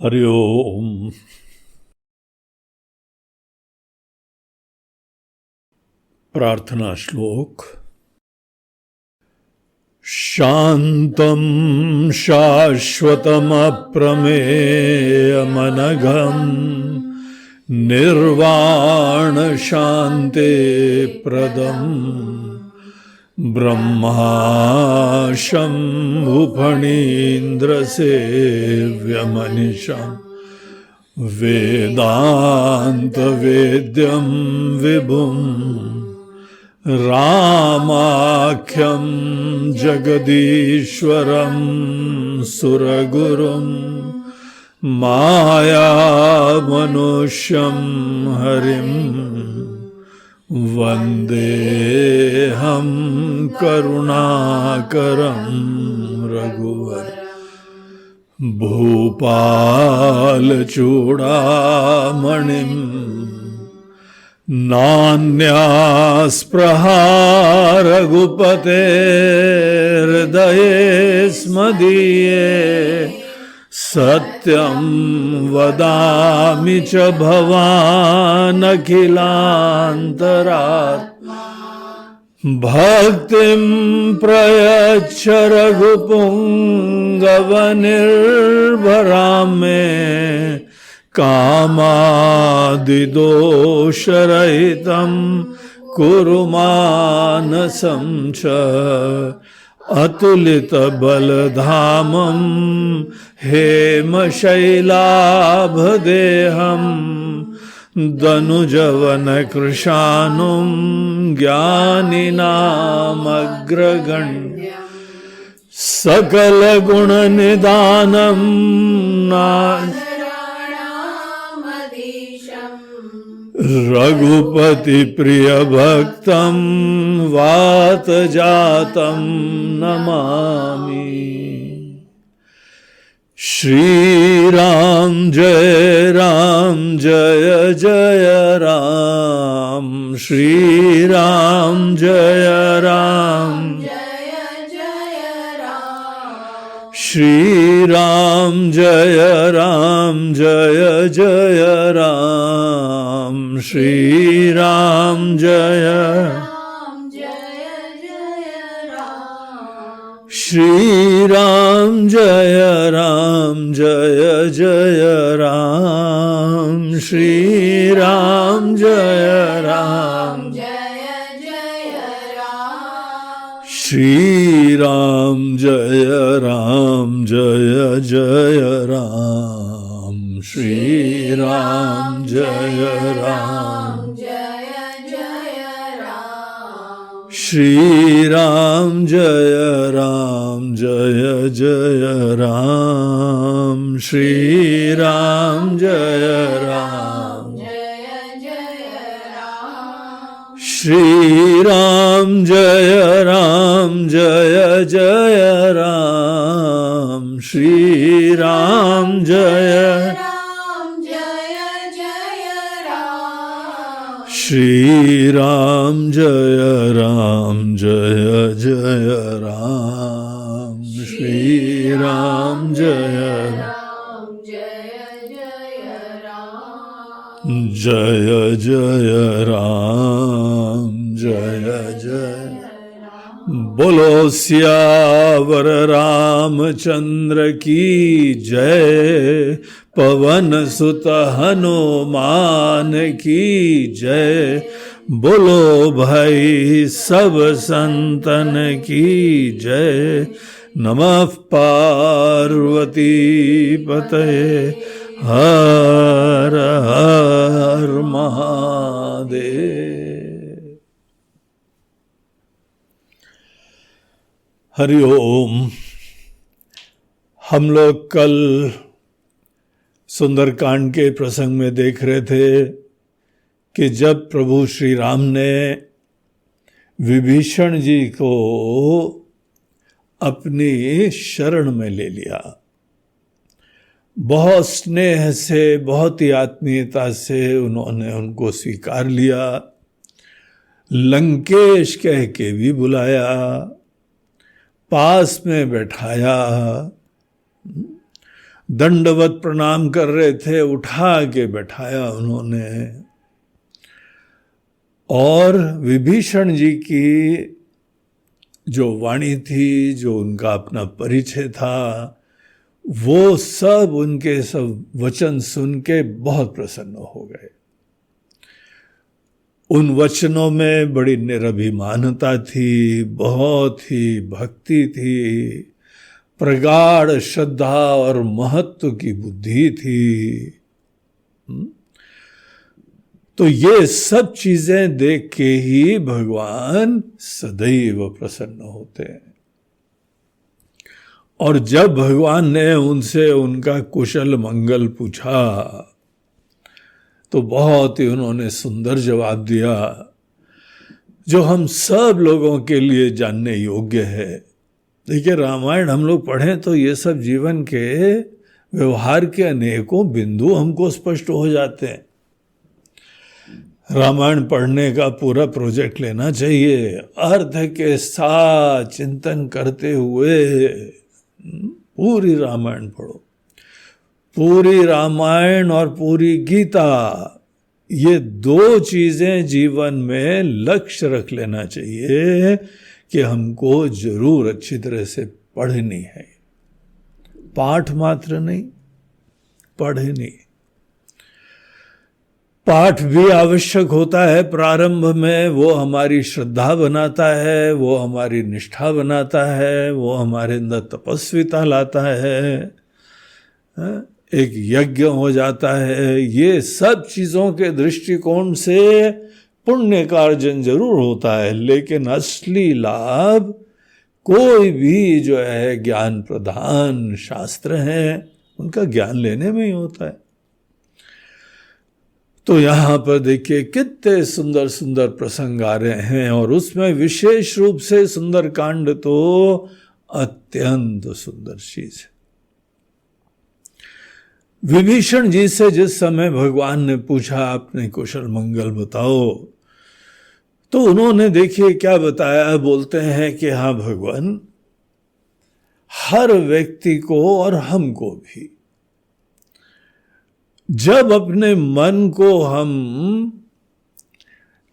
हरि ओम। प्रार्थना श्लोक। शांतं शाश्वतमप्रमेयमनघम् निर्वाण शान्ते प्रदम् ब्रह्माशम्भुफणीन्द्रसेव्यमनिशम् वेदान्तवेद्यं विभुम् रामाख्यं जगदीश्वरं सुरगुरुं मायामनुष्यं हरिं वन्देऽहं करुणाकरं रघुवर भूपालचूडामणिं नान्यास्पृहा रघुपते हृदये स्मदीये सत्यं वदामि च भवानखिलान्तरात्मा भक्तिं प्रयच्छ रघुपुङ्गवनिर्भरां मे कामादिदोषरहितं कुरु मानसं च अतुलितबलधामं हेमशैलाभदेहं दनुजवनकृशानुं ज्ञानिनामग्रगण्यं सकलगुणनिधानं रघुपति प्रिय भक्तं वातजातं नमामि। श्री राम जय जय राम, श्री राम जय श्री राम जय जय राम, श्री राम जय श्री राम जय जय राम, श्री राम जय श्री राम जय जय राम, श्री राम जय श्री राम जय जय राम, श्री राम जय श्री राम जय जय राम, श्री राम जय श्री राम जय जय राम, श्री राम जय जय राम जय बोलो सियावर रामचंद्र की जय, पवन सुत हनुमान की जय, बोलो भाई सब संतन की जय। नमः पार्वती पतये हर हर महादेव। हरि ओम। हम लोग कल सुंदरकांड के प्रसंग में देख रहे थे कि जब प्रभु श्री राम ने विभीषण जी को अपनी शरण में ले लिया, बहुत स्नेह से, बहुत ही आत्मीयता से उन्होंने उनको स्वीकार लिया, लंकेश कह के भी बुलाया, पास में बैठाया दंडवत प्रणाम कर रहे थे, उठा के बैठाया उन्होंने। और विभीषण जी की जो वाणी थी, जो उनका अपना परिचय था, वो सब उनके सब वचन सुन के बहुत प्रसन्न हो गए। उन वचनों में बड़ी निरभिमानता थी, बहुत ही भक्ति थी, प्रगाढ़ श्रद्धा और महत्व की बुद्धि थी। तो ये सब चीजें देख के ही भगवान सदैव प्रसन्न होते हैं। और जब भगवान ने उनसे उनका कुशल मंगल पूछा तो बहुत ही उन्होंने सुंदर जवाब दिया, जो हम सब लोगों के लिए जानने योग्य है। देखिए, रामायण हम लोग पढ़ें तो ये सब जीवन के व्यवहार के अनेकों बिंदु हमको स्पष्ट हो जाते हैं। रामायण पढ़ने का पूरा प्रोजेक्ट लेना चाहिए, अर्थ के साथ चिंतन करते हुए पूरी रामायण पढ़ो। पूरी रामायण और पूरी गीता, ये दो चीजें जीवन में लक्ष्य रख लेना चाहिए कि हमको जरूर अच्छी तरह से पढ़नी है। पाठ मात्र नहीं, पढ़नी। पाठ भी आवश्यक होता है प्रारंभ में, वो हमारी श्रद्धा बनाता है, वो हमारी निष्ठा बनाता है, वो हमारे अंदर तपस्विता लाता है, एक यज्ञ हो जाता है। ये सब चीजों के दृष्टिकोण से पुण्य का अर्जन जरूर होता है, लेकिन असली लाभ कोई भी जो है ज्ञान प्रधान शास्त्र हैं, उनका ज्ञान लेने में ही होता है। तो यहाँ पर देखिए कितने सुंदर सुंदर प्रसंग आ रहे हैं, और उसमें विशेष रूप से सुंदर कांड तो अत्यंत सुंदर चीज है। विभीषण जी से जिस समय भगवान ने पूछा अपने कुशल मंगल बताओ, तो उन्होंने देखिए क्या बताया। बोलते हैं कि हाँ भगवान, हर व्यक्ति को और हमको भी जब अपने मन को हम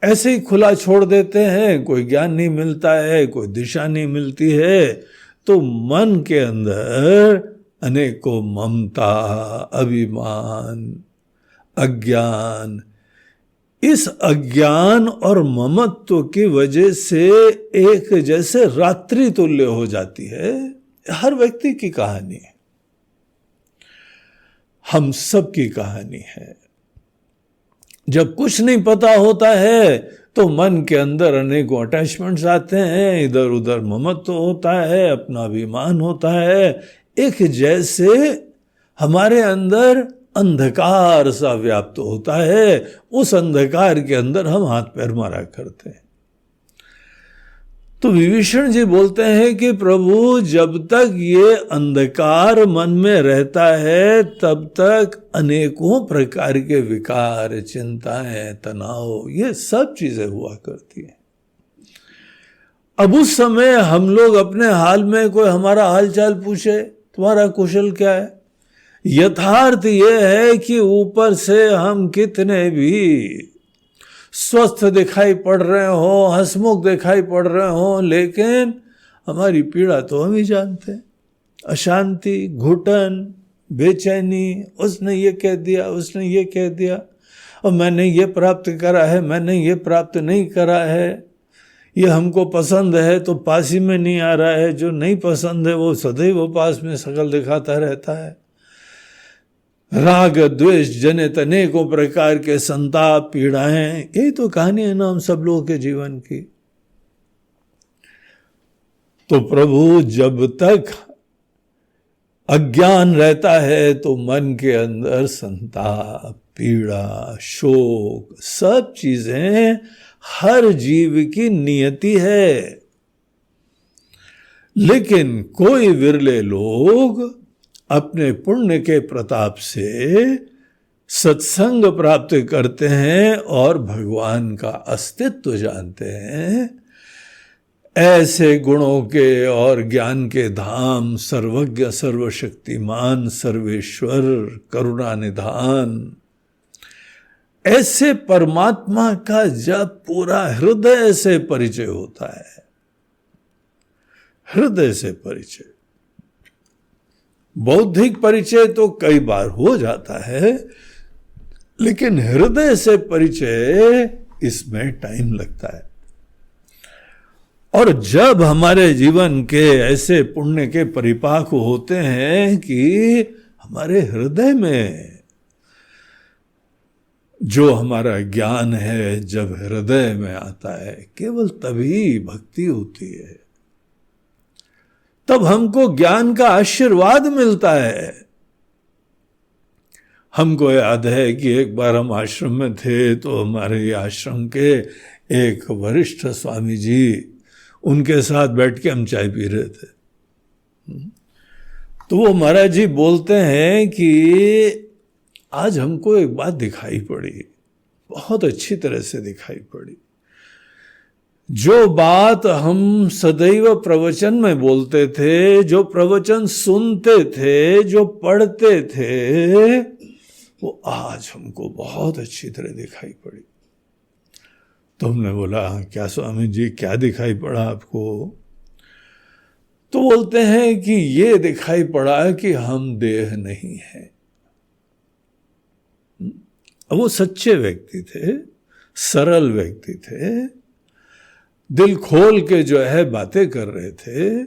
ऐसे ही खुला छोड़ देते हैं, कोई ज्ञान नहीं मिलता है, कोई दिशा नहीं मिलती है, तो मन के अंदर अनेकों ममता, अभिमान, अज्ञान, इस अज्ञान और ममत्व की वजह से एक जैसे रात्रि तुल्य हो जाती है। हर व्यक्ति की कहानी है, हम सब की कहानी है। जब कुछ नहीं पता होता है तो मन के अंदर अनेकों अटैचमेंट्स आते हैं, इधर उधर ममत्व होता है, अपना अभिमान होता है, एक जैसे हमारे अंदर अंधकार सा व्याप्त होता है। उस अंधकार के अंदर हम हाथ पैर मारा करते हैं। तो विभीषण जी बोलते हैं कि प्रभु, जब तक ये अंधकार मन में रहता है तब तक अनेकों प्रकार के विकार, चिंताएं, तनाव, ये सब चीजें हुआ करती हैं। अब उस समय हम लोग अपने हाल में कोई हमारा हालचाल पूछे, तुम्हारा कुशल क्या है, यथार्थ ये है कि ऊपर से हम कितने भी स्वस्थ दिखाई पड़ रहे हो, हंसमुख दिखाई पड़ रहे हो, लेकिन हमारी पीड़ा तो हम ही जानते हैं। अशांति, घुटन, बेचैनी, उसने ये कह दिया, उसने ये कह दिया, और मैंने ये प्राप्त करा है, मैंने ये प्राप्त नहीं करा है, ये हमको पसंद है तो पास ही में नहीं आ रहा है, जो नहीं पसंद है वो सदैव पास में शकल दिखाता रहता है। राग द्वेष जनित अनेकों प्रकार के संताप, पीड़ाएं, यही तो कहानी है ना हम सब लोगों के जीवन की। तो प्रभु, जब तक अज्ञान रहता है तो मन के अंदर संताप, पीड़ा, शोक, सब चीजें हर जीव की नियति है। लेकिन कोई विरले लोग अपने पुण्य के प्रताप से सत्संग प्राप्त करते हैं और भगवान का अस्तित्व जानते हैं। ऐसे गुणों के और ज्ञान के धाम, सर्वज्ञ सर्वशक्तिमान सर्वेश्वर करुणा निधान, ऐसे परमात्मा का जब पूरा हृदय से परिचय होता है, हृदय से परिचय, बौद्धिक परिचय तो कई बार हो जाता है, लेकिन हृदय से परिचय इसमें टाइम लगता है। और जब हमारे जीवन के ऐसे पुण्य के परिपाक होते हैं कि हमारे हृदय में जो हमारा ज्ञान है जब हृदय में आता है, केवल तभी भक्ति होती है, तब हमको ज्ञान का आशीर्वाद मिलता है। हमको याद है कि एक बार हम आश्रम में थे, तो हमारे आश्रम के एक वरिष्ठ स्वामी जी, उनके साथ बैठ के हम चाय पी रहे थे। तो वो महाराज जी बोलते हैं कि आज हमको एक बात दिखाई पड़ी, बहुत अच्छी तरह से दिखाई पड़ी। जो बात हम सदैव प्रवचन में बोलते थे, जो प्रवचन सुनते थे, जो पढ़ते थे, वो आज हमको बहुत अच्छी तरह दिखाई पड़ी। तो हमने बोला, क्या स्वामी जी, क्या दिखाई पड़ा आपको? तो बोलते हैं कि ये दिखाई पड़ा कि हम देह नहीं हैं। वो सच्चे व्यक्ति थे, सरल व्यक्ति थे, दिल खोल के जो है बातें कर रहे थे।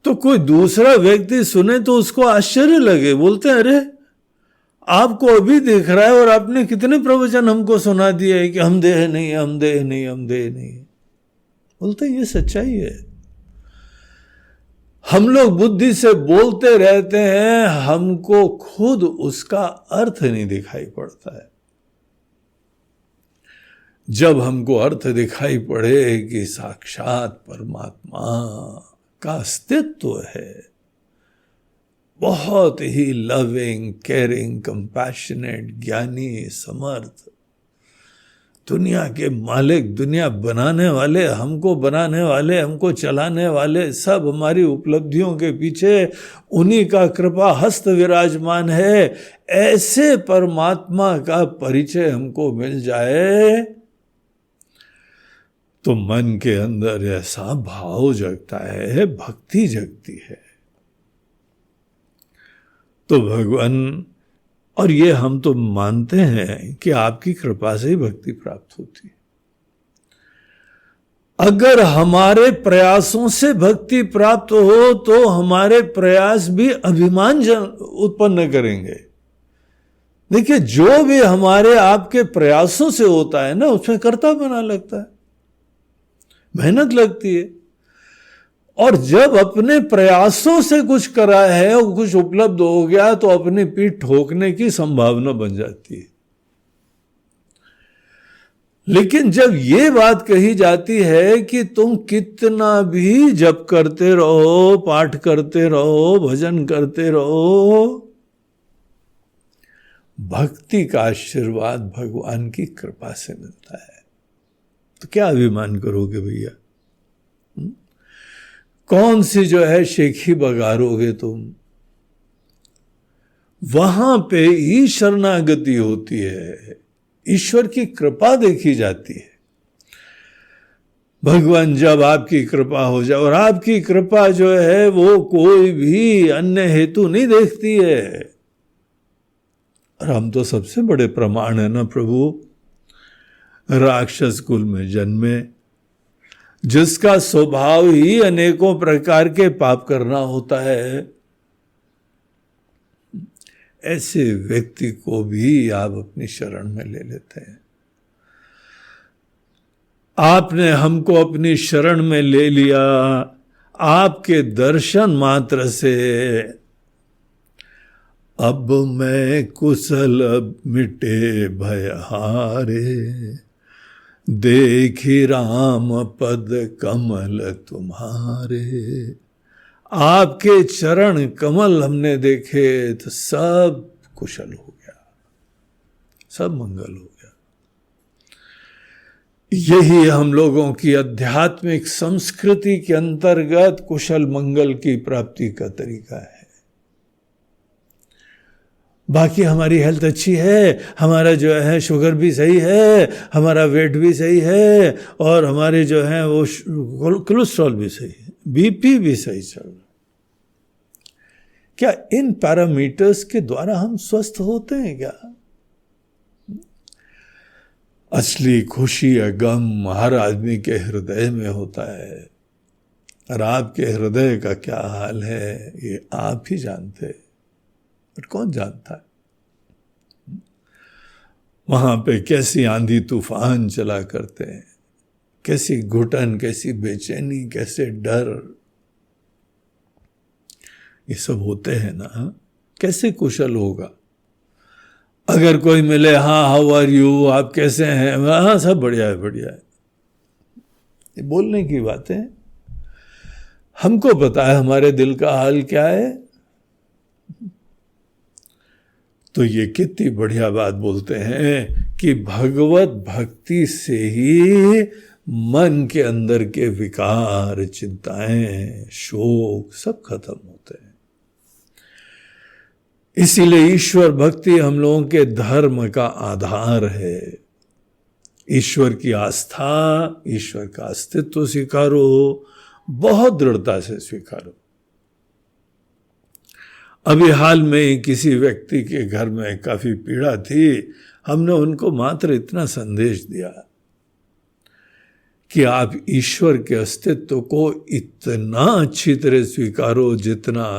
तो कोई दूसरा व्यक्ति सुने तो उसको आश्चर्य लगे, बोलते हैं, अरे आपको अभी दिख रहा है और आपने कितने प्रवचन हमको सुना दिए है कि हम देह नहीं, हम देह नहीं, हम देह नहीं। बोलते हैं ये सच्चाई है। हम लोग बुद्धि से बोलते रहते हैं, हमको खुद उसका अर्थ नहीं दिखाई पड़ता है। जब हमको अर्थ दिखाई पड़े कि साक्षात परमात्मा का अस्तित्व है, बहुत ही लविंग, केयरिंग, कंपैशनेट, ज्ञानी, समर्थ, दुनिया के मालिक, दुनिया बनाने वाले, हमको बनाने वाले, हमको चलाने वाले, सब हमारी उपलब्धियों के पीछे उन्हीं का कृपा हस्त विराजमान है। ऐसे परमात्मा का परिचय हमको मिल जाए तो मन के अंदर ऐसा भाव जगता है, भक्ति जगती है। तो भगवान, और ये हम तो मानते हैं कि आपकी कृपा से ही भक्ति प्राप्त होती है। अगर हमारे प्रयासों से भक्ति प्राप्त हो तो हमारे प्रयास भी अभिमान उत्पन्न करेंगे। देखिए, जो भी हमारे आपके प्रयासों से होता है ना, उसमें कर्ता बना लगता है, मेहनत लगती है। और जब अपने प्रयासों से कुछ करा है और कुछ उपलब्ध हो गया तो अपनी पीठ ठोकने की संभावना बन जाती है। लेकिन जब ये बात कही जाती है कि तुम कितना भी जप करते रहो, पाठ करते रहो, भजन करते रहो, भक्ति का आशीर्वाद भगवान की कृपा से मिलता है, तो क्या अभिमान करोगे भैया? कौन सी जो है शेखी बगारोगे तुम? वहां पे ही शरणागति होती है, ईश्वर की कृपा देखी जाती है। भगवान जब आपकी कृपा हो जाए, और आपकी कृपा जो है वो कोई भी अन्य हेतु नहीं देखती है। और हम तो सबसे बड़े प्रमाण है ना प्रभु, राक्षस कुल में जन्मे, जिसका स्वभाव ही अनेकों प्रकार के पाप करना होता है, ऐसे व्यक्ति को भी आप अपनी शरण में ले लेते हैं। आपने हमको अपनी शरण में ले लिया, आपके दर्शन मात्र से अब मैं कुशल मिटे भयहारे, देखी राम पद कमल तुम्हारे। आपके चरण कमल हमने देखे तो सब कुशल हो गया, सब मंगल हो गया। यही हम लोगों की आध्यात्मिक संस्कृति के अंतर्गत कुशल मंगल की प्राप्ति का तरीका है। बाकी हमारी हेल्थ अच्छी है, हमारा जो है शुगर भी सही है, हमारा वेट भी सही है, और हमारे जो है वो कोलेस्ट्रॉल भी सही है, बीपी भी सही चल रहा है। क्या इन पैरामीटर्स के द्वारा हम स्वस्थ होते हैं क्या? असली खुशी या गम हर आदमी के हृदय में होता है, और आपके हृदय का क्या हाल है ये आप ही जानते हैं, बट कौन जानता है? वहां पे कैसी आंधी तूफान चला करते हैं, कैसी घुटन, कैसी बेचैनी, कैसे डर, ये सब होते हैं ना। कैसे कुशल होगा? अगर कोई मिले, हाँ हाउ आर यू, आप कैसे हैं, हाँ सब बढ़िया है बढ़िया है, ये बोलने की बात है। हमको पता है हमारे दिल का हाल क्या है। तो ये कितनी बढ़िया बात बोलते हैं कि भगवत भक्ति से ही मन के अंदर के विकार, चिंताएं, शोक सब खत्म होते हैं। इसीलिए ईश्वर भक्ति हम लोगों के धर्म का आधार है। ईश्वर की आस्था, ईश्वर का अस्तित्व स्वीकारो, बहुत दृढ़ता से स्वीकारो। अभी हाल में ही किसी व्यक्ति के घर में काफी पीड़ा थी, हमने उनको मात्र इतना संदेश दिया कि आप ईश्वर के अस्तित्व को इतना अच्छी तरह स्वीकारो जितना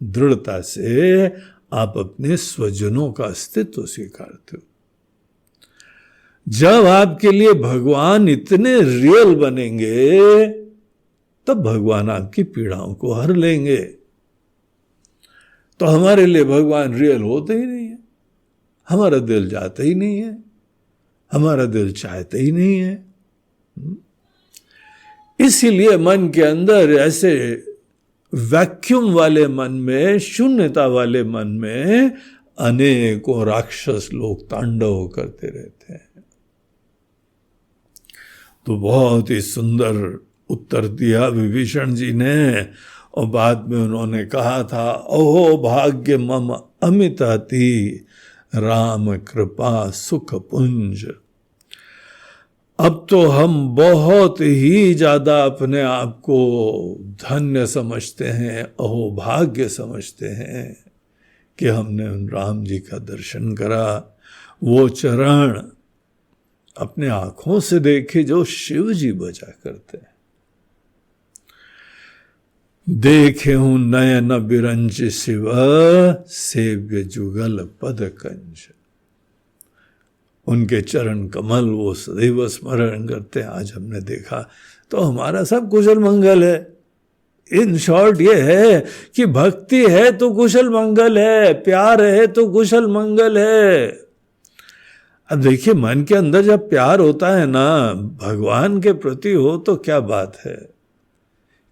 दृढ़ता से आप अपने स्वजनों का अस्तित्व स्वीकारते हो। जब आपके लिए भगवान इतने रियल बनेंगे तब भगवान आपकी पीड़ाओं को हर लेंगे। तो हमारे लिए भगवान रियल होते ही नहीं है, हमारा दिल जाता ही नहीं है, हमारा दिल चाहता ही नहीं है। इसीलिए मन के अंदर ऐसे वैक्यूम वाले मन में, शून्यता वाले मन में अनेकों राक्षस लोग तांडव करते रहते हैं। तो बहुत ही सुंदर उत्तर दिया विभीषण जी ने, और बाद में उन्होंने कहा था, ओहो भाग्य मम अमित अति, राम कृपा सुख पुंज। अब तो हम बहुत ही ज्यादा अपने आप को धन्य समझते हैं, अहो भाग्य समझते हैं कि हमने उन राम जी का दर्शन करा, वो चरण अपने आंखों से देखे जो शिव जी बजा करते हैं। देखे हूं नयन बिरंज शिव, सेव्य जुगल पद कंज। उनके चरण कमल वो सदैव स्मरण करते हैं। आज हमने देखा तो हमारा सब कुशल मंगल है। इन शॉर्ट ये है कि भक्ति है तो कुशल मंगल है, प्यार है तो कुशल मंगल है। अब देखिए, मन के अंदर जब प्यार होता है ना, भगवान के प्रति हो तो क्या बात है।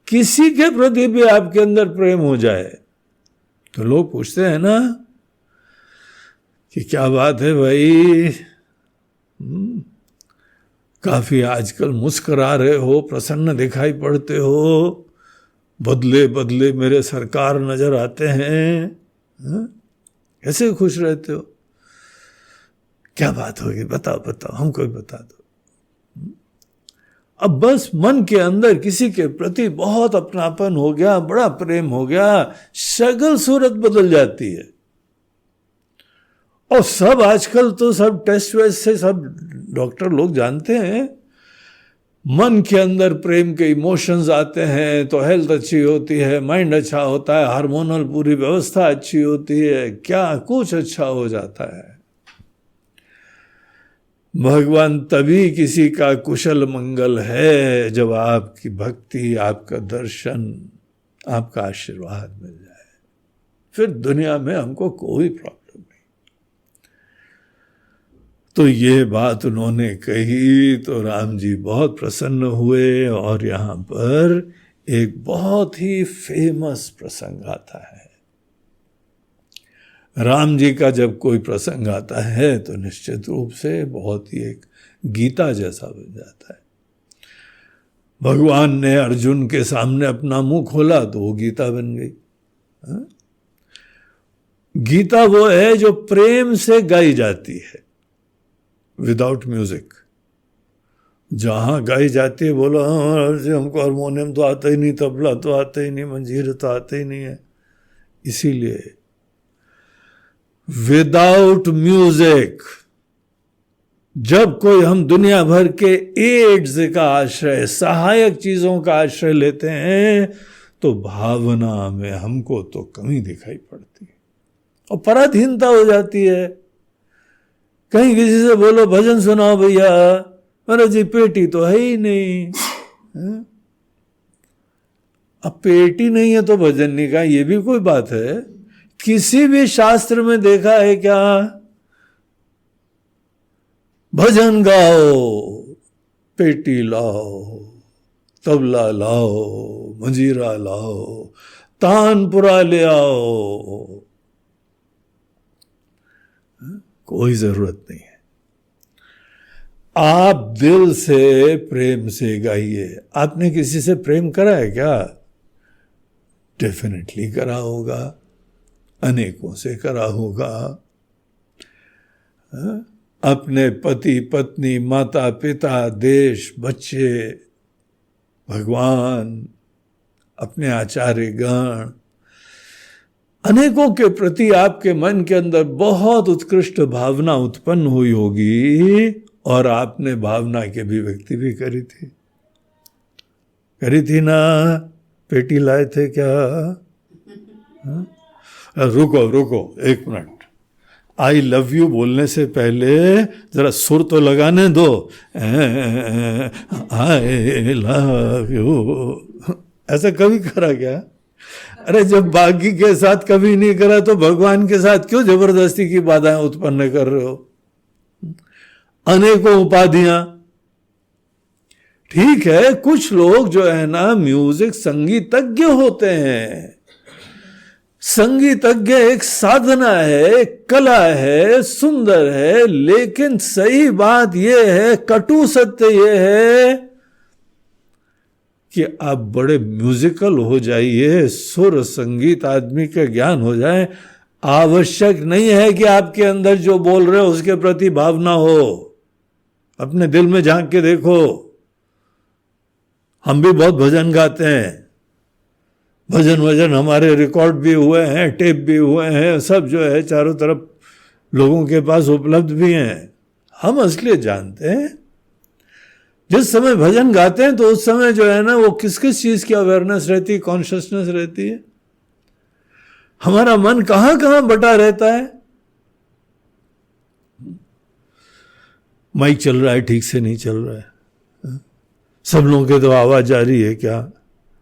किसी के प्रति भी आपके अंदर प्रेम हो जाए तो लोग पूछते हैं ना कि क्या बात है भाई, काफी आजकल मुस्कुरा रहे हो, प्रसन्न दिखाई पड़ते हो, बदले बदले मेरे सरकार नजर आते हैं, कैसे खुश रहते हो, क्या बात होगी, बताओ बताओ, हमको भी बता दो। अब बस मन के अंदर किसी के प्रति बहुत अपनापन हो गया, बड़ा प्रेम हो गया, शक्ल सूरत बदल जाती है। और सब आजकल तो सब टेस्ट वेस्ट से सब डॉक्टर लोग जानते हैं, मन के अंदर प्रेम के इमोशंस आते हैं तो हेल्थ अच्छी होती है, माइंड अच्छा होता है, हार्मोनल पूरी व्यवस्था अच्छी होती है, क्या कुछ अच्छा हो जाता है। भगवान तभी किसी का कुशल मंगल है जब आपकी भक्ति, आपका दर्शन, आपका आशीर्वाद मिल जाए, फिर दुनिया में हमको कोई प्रॉब्लम नहीं। तो ये बात उन्होंने कही तो राम जी बहुत प्रसन्न हुए। और यहाँ पर एक बहुत ही फेमस प्रसंग आता है। राम जी का जब कोई प्रसंग आता है तो निश्चित रूप से बहुत ही एक गीता जैसा बन जाता है। भगवान ने अर्जुन के सामने अपना मुंह खोला तो वो गीता बन गई। गीता वो है जो प्रेम से गाई जाती है, विदाउट म्यूजिक। जहां गाई जाती है, बोलो हमको हारमोनियम तो आता ही नहीं, तबला तो आता ही नहीं, मंजीर तो आता ही नहीं है। इसीलिए विदाउट म्यूजिक जब कोई हम दुनिया भर के एड्स का आश्रय, सहायक चीजों का आश्रय लेते हैं, तो भावना में हमको तो कमी दिखाई पड़ती है और पराधीनता हो जाती है। कहीं किसी से बोलो भजन सुनाओ भैया, अरे जी पेटी तो है ही नहीं है? अब पेटी नहीं है तो भजन नहीं का, ये भी कोई बात है? किसी भी शास्त्र में देखा है क्या भजन गाओ, पेटी लाओ, तबला लाओ, मंजीरा लाओ, तानपुरा ले आओ? कोई जरूरत नहीं है। आप दिल से प्रेम से गाइए। आपने किसी से प्रेम करा है क्या? डेफिनेटली करा होगा, अनेकों से करा होगा। अपने पति पत्नी, माता पिता, देश, बच्चे, भगवान, अपने आचार्य गण, अनेकों के प्रति आपके मन के अंदर बहुत उत्कृष्ट भावना उत्पन्न हुई होगी और आपने भावना की अभिव्यक्ति भी करी थी ना? पेटी लाए थे क्या? रुको एक मिनट। आई लव यू बोलने से पहले जरा सुर तो लगाने दो। आई लव यू ऐसा कभी करा क्या? अरे जब बाकी के साथ कभी नहीं करा तो भगवान के साथ क्यों जबरदस्ती की बाधाएं उत्पन्न कर रहे हो? अनेकों उपाधियां। ठीक है, कुछ लोग जो है ना म्यूजिक संगीतज्ञ होते हैं। संगीतज्ञ एक साधना है, कला है, सुंदर है, लेकिन सही बात यह है, कटु सत्य यह है कि आप बड़े म्यूजिकल हो जाइए, सुर संगीत आदमी का ज्ञान हो जाए, आवश्यक नहीं है कि आपके अंदर जो बोल रहे हो उसके प्रति भावना हो। अपने दिल में झांक के देखो। हम भी बहुत भजन गाते हैं, भजन हमारे रिकॉर्ड भी हुए हैं, टेप भी हुए हैं, सब जो है चारों तरफ लोगों के पास उपलब्ध भी हैं। हम असलियत जानते हैं। जिस समय भजन गाते हैं तो उस समय जो है ना वो किस किस चीज की अवेयरनेस रहती है, कॉन्शियसनेस रहती है। हमारा मन कहां कहां बटा रहता है। माइक चल रहा है, ठीक से नहीं चल रहा है, सब लोगों के तो आवाज जा रही है क्या,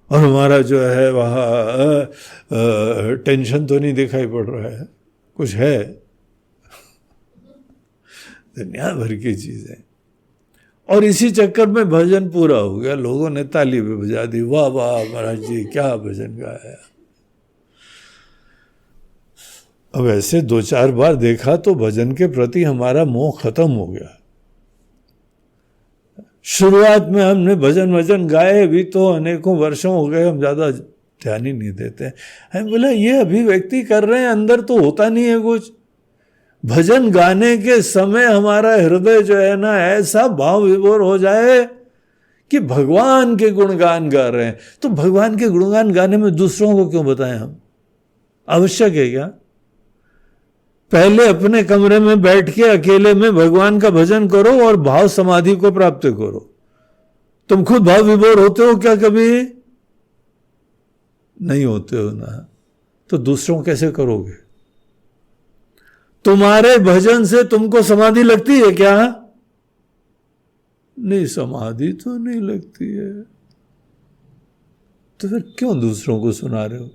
और हमारा जो है वहाँ टेंशन तो नहीं दिखाई पड़ रहा है, कुछ है। दुनिया भर की चीजें। और इसी चक्कर में भजन पूरा हो गया, लोगों ने ताली भी बजा दी, वाह वाह महाराज जी क्या भजन गाया। अब ऐसे 2-4 बार देखा तो भजन के प्रति हमारा मोह खत्म हो गया। शुरुआत में हमने भजन गाए भी तो अनेकों वर्षों हो गए, हम ज्यादा ध्यान ही नहीं देते। हम बोला ये अभिव्यक्ति कर रहे हैं, अंदर तो होता नहीं है कुछ। भजन गाने के समय हमारा हृदय जो है ना ऐसा भाव विभोर हो जाए कि भगवान के गुणगान गा रहे हैं। तो भगवान के गुणगान गाने में दूसरों को क्यों बताएं हम? आवश्यक है क्या? पहले अपने कमरे में बैठ के अकेले में भगवान का भजन करो और भाव समाधि को प्राप्त करो। तुम खुद भाव विभोर होते हो क्या? कभी नहीं होते हो ना, तो दूसरों कैसे करोगे? तुम्हारे भजन से तुमको समाधि लगती है क्या? नहीं, समाधि तो नहीं लगती है, तो फिर क्यों दूसरों को सुना रहे हो?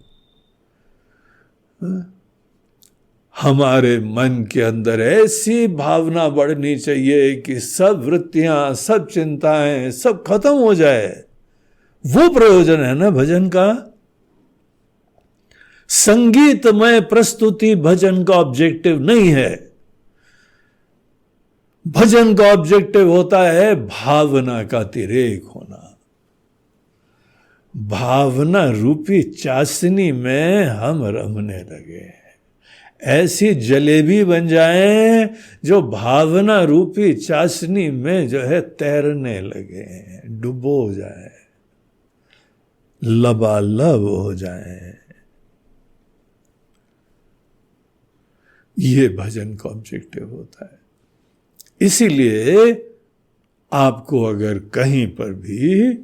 हमारे मन के अंदर ऐसी भावना बढ़नी चाहिए कि सब वृत्तियां, सब चिंताएं, सब खत्म हो जाए। वो प्रयोजन है ना भजन का। संगीतमय प्रस्तुति भजन का ऑब्जेक्टिव नहीं है। भजन का ऑब्जेक्टिव होता है भावना का तिरेक होना। भावना रूपी चाशनी में हम रमने लगे, ऐसी जलेबी बन जाएं जो भावना रूपी चाशनी में जो है तैरने लगे, डुबो जाए, लबालब हो जाए। ये भजन का ऑब्जेक्टिव होता है। इसीलिए आपको अगर कहीं पर भी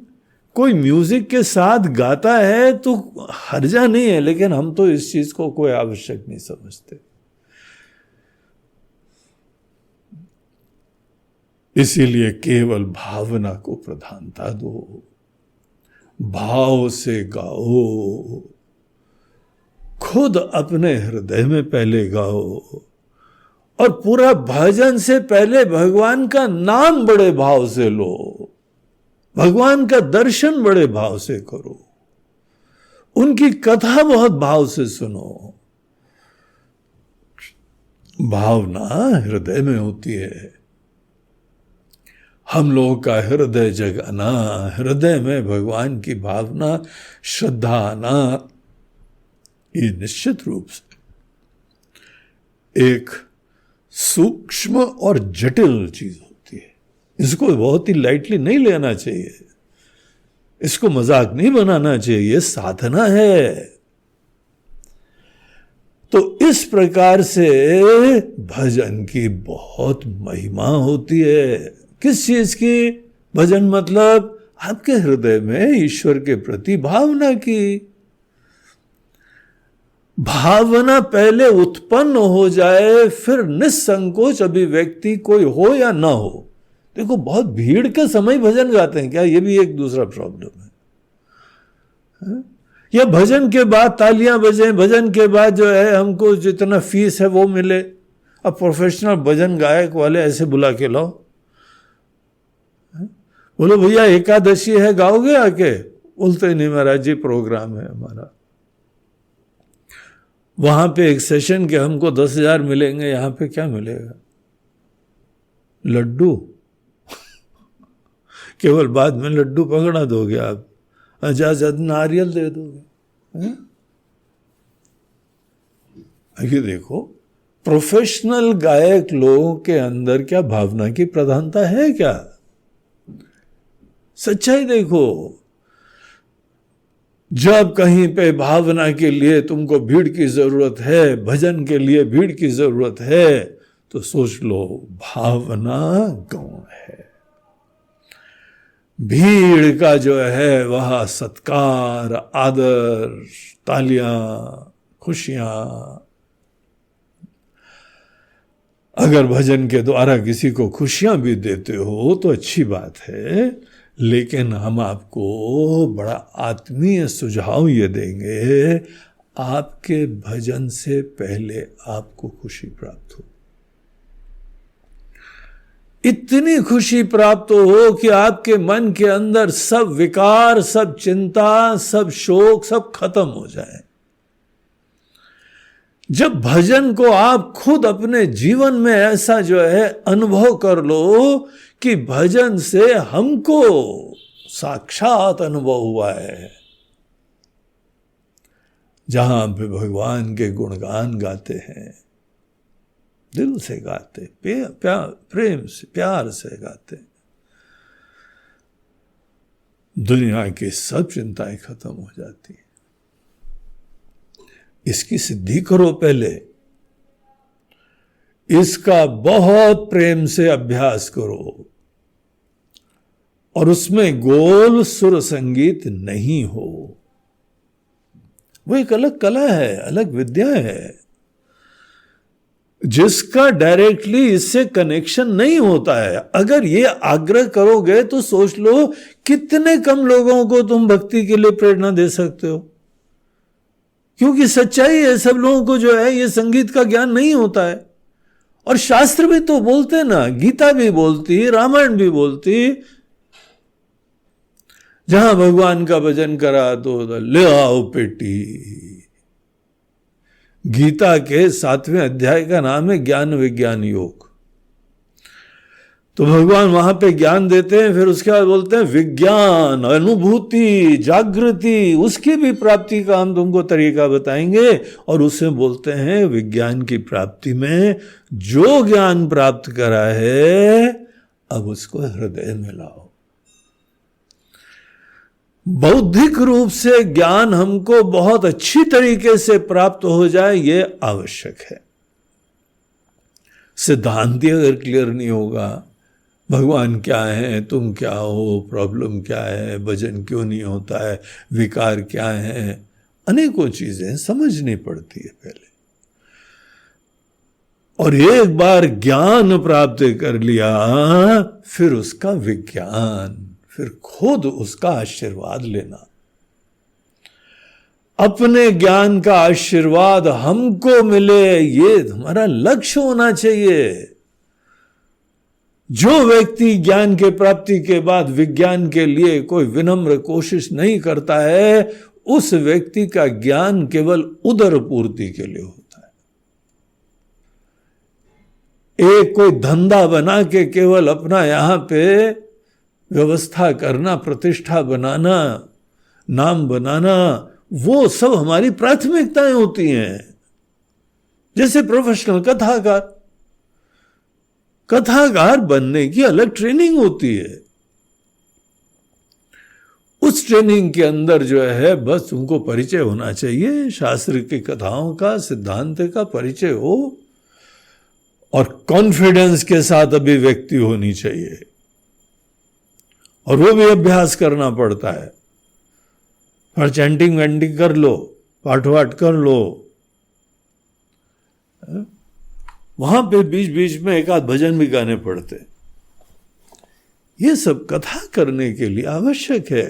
कोई म्यूजिक के साथ गाता है तो हर्जा नहीं है, लेकिन हम तो इस चीज को कोई आवश्यक नहीं समझते। इसीलिए केवल भावना को प्रधानता दो, भाव से गाओ, खुद अपने हृदय में पहले गाओ, और पूरा भजन से पहले भगवान का नाम बड़े भाव से लो, भगवान का दर्शन बड़े भाव से करो, उनकी कथा बहुत भाव से सुनो। भावना हृदय में होती है। हम लोगों का हृदय जगाना, हृदय में भगवान की भावना, श्रद्धा आना, ये निश्चित रूप से एक सूक्ष्म और जटिल चीज होती है। इसको बहुत ही लाइटली नहीं लेना चाहिए, इसको मजाक नहीं बनाना चाहिए, ये साधना है। तो इस प्रकार से भजन की बहुत महिमा होती है। किस चीज की? भजन मतलब आपके हृदय में ईश्वर के प्रति भावना की। भावना पहले उत्पन्न हो जाए, फिर निसंकोच अभिव्यक्ति कोई हो या ना हो। देखो, बहुत भीड़ के समय भजन गाते हैं क्या? ये भी एक दूसरा प्रॉब्लम है। या भजन के बाद तालियां बजें, भजन के बाद जो है हमको जितना फीस है वो मिले। अब प्रोफेशनल भजन गायक वाले ऐसे बुला के लाओ, बोलो भैया एकादशी है, गाओगे आके? बोलते नहीं महाराज जी, प्रोग्राम है हमारा। वहां पे एक सेशन के हमको 10,000 मिलेंगे, यहां पे क्या मिलेगा? लड्डू। केवल बाद में लड्डू पकड़ा दोगे आप, ज्यादा नारियल दे दोगे। ये देखो, प्रोफेशनल गायक लोगों के अंदर क्या भावना की प्रधानता है क्या? सच्चाई देखो। जब कहीं पे भावना के लिए तुमको भीड़ की जरूरत है, भजन के लिए भीड़ की जरूरत है, तो सोच लो भावना कौन है। भीड़ का जो है वह सत्कार, आदर, तालियां, खुशियां। अगर भजन के द्वारा किसी को खुशियां भी देते हो तो अच्छी बात है, लेकिन हम आपको बड़ा आत्मीय सुझाव ये देंगे, आपके भजन से पहले आपको खुशी प्राप्त हो। इतनी खुशी प्राप्त हो कि आपके मन के अंदर सब विकार, सब चिंता, सब शोक, सब खत्म हो जाए। जब भजन को आप खुद अपने जीवन में ऐसा जो है अनुभव कर लो कि भजन से हमको साक्षात अनुभव हुआ है, जहां पे भगवान के गुणगान गाते हैं, दिल से गाते, प्रेम से, प्यार से गाते, दुनिया की सब चिंताएं खत्म हो जाती हैं। इसकी सिद्धि करो पहले, इसका बहुत प्रेम से अभ्यास करो, और उसमें गोल सुर संगीत नहीं हो। वो एक अलग कला है, अलग विद्या है, जिसका डायरेक्टली इससे कनेक्शन नहीं होता है। अगर ये आग्रह करोगे तो सोच लो कितने कम लोगों को तुम भक्ति के लिए प्रेरणा दे सकते हो, क्योंकि सच्चाई है सब लोगों को जो है ये संगीत का ज्ञान नहीं होता है। और शास्त्र भी तो बोलते ना, गीता भी बोलती, रामायण भी बोलती, जहां भगवान का भजन करा तो ले आओ पेटी। गीता के 7वें अध्याय का नाम है ज्ञान विज्ञान योग। तो भगवान वहां पे ज्ञान देते हैं, फिर उसके बाद बोलते हैं विज्ञान, अनुभूति, जागृति, उसकी भी प्राप्ति का हम तुमको तरीका बताएंगे। और उसमें बोलते हैं विज्ञान की प्राप्ति में जो ज्ञान प्राप्त करा है अब उसको हृदय में लाओ। बौद्धिक रूप से ज्ञान हमको बहुत अच्छी तरीके से प्राप्त हो जाए ये आवश्यक है। सिद्धांति अगर क्लियर नहीं होगा, भगवान क्या है, तुम क्या हो, प्रॉब्लम क्या है, भजन क्यों नहीं होता है, विकार क्या है, अनेकों चीजें समझनी पड़ती है पहले। और एक बार ज्ञान प्राप्त कर लिया फिर उसका विज्ञान, फिर खुद उसका आशीर्वाद लेना। अपने ज्ञान का आशीर्वाद हमको मिले ये हमारा लक्ष्य होना चाहिए। जो व्यक्ति ज्ञान के प्राप्ति के बाद विज्ञान के लिए कोई विनम्र कोशिश नहीं करता है, उस व्यक्ति का ज्ञान केवल उदर पूर्ति के लिए होता है। एक कोई धंधा बना के केवल अपना यहां पे व्यवस्था करना, प्रतिष्ठा बनाना, नाम बनाना, वो सब हमारी प्राथमिकताएं होती हैं। जैसे प्रोफेशनल कथाकार बनने की अलग ट्रेनिंग होती है। उस ट्रेनिंग के अंदर जो है बस तुमको परिचय होना चाहिए, शास्त्र की कथाओं का, सिद्धांत का परिचय हो और कॉन्फिडेंस के साथ अभिव्यक्ति होनी चाहिए। और वो भी अभ्यास करना पड़ता है। और चैंटिंग वैंटिंग कर लो, पाठ वाठ कर लो, वहां पे बीच बीच में एक आध भजन भी गाने पड़ते। ये सब कथा करने के लिए आवश्यक है।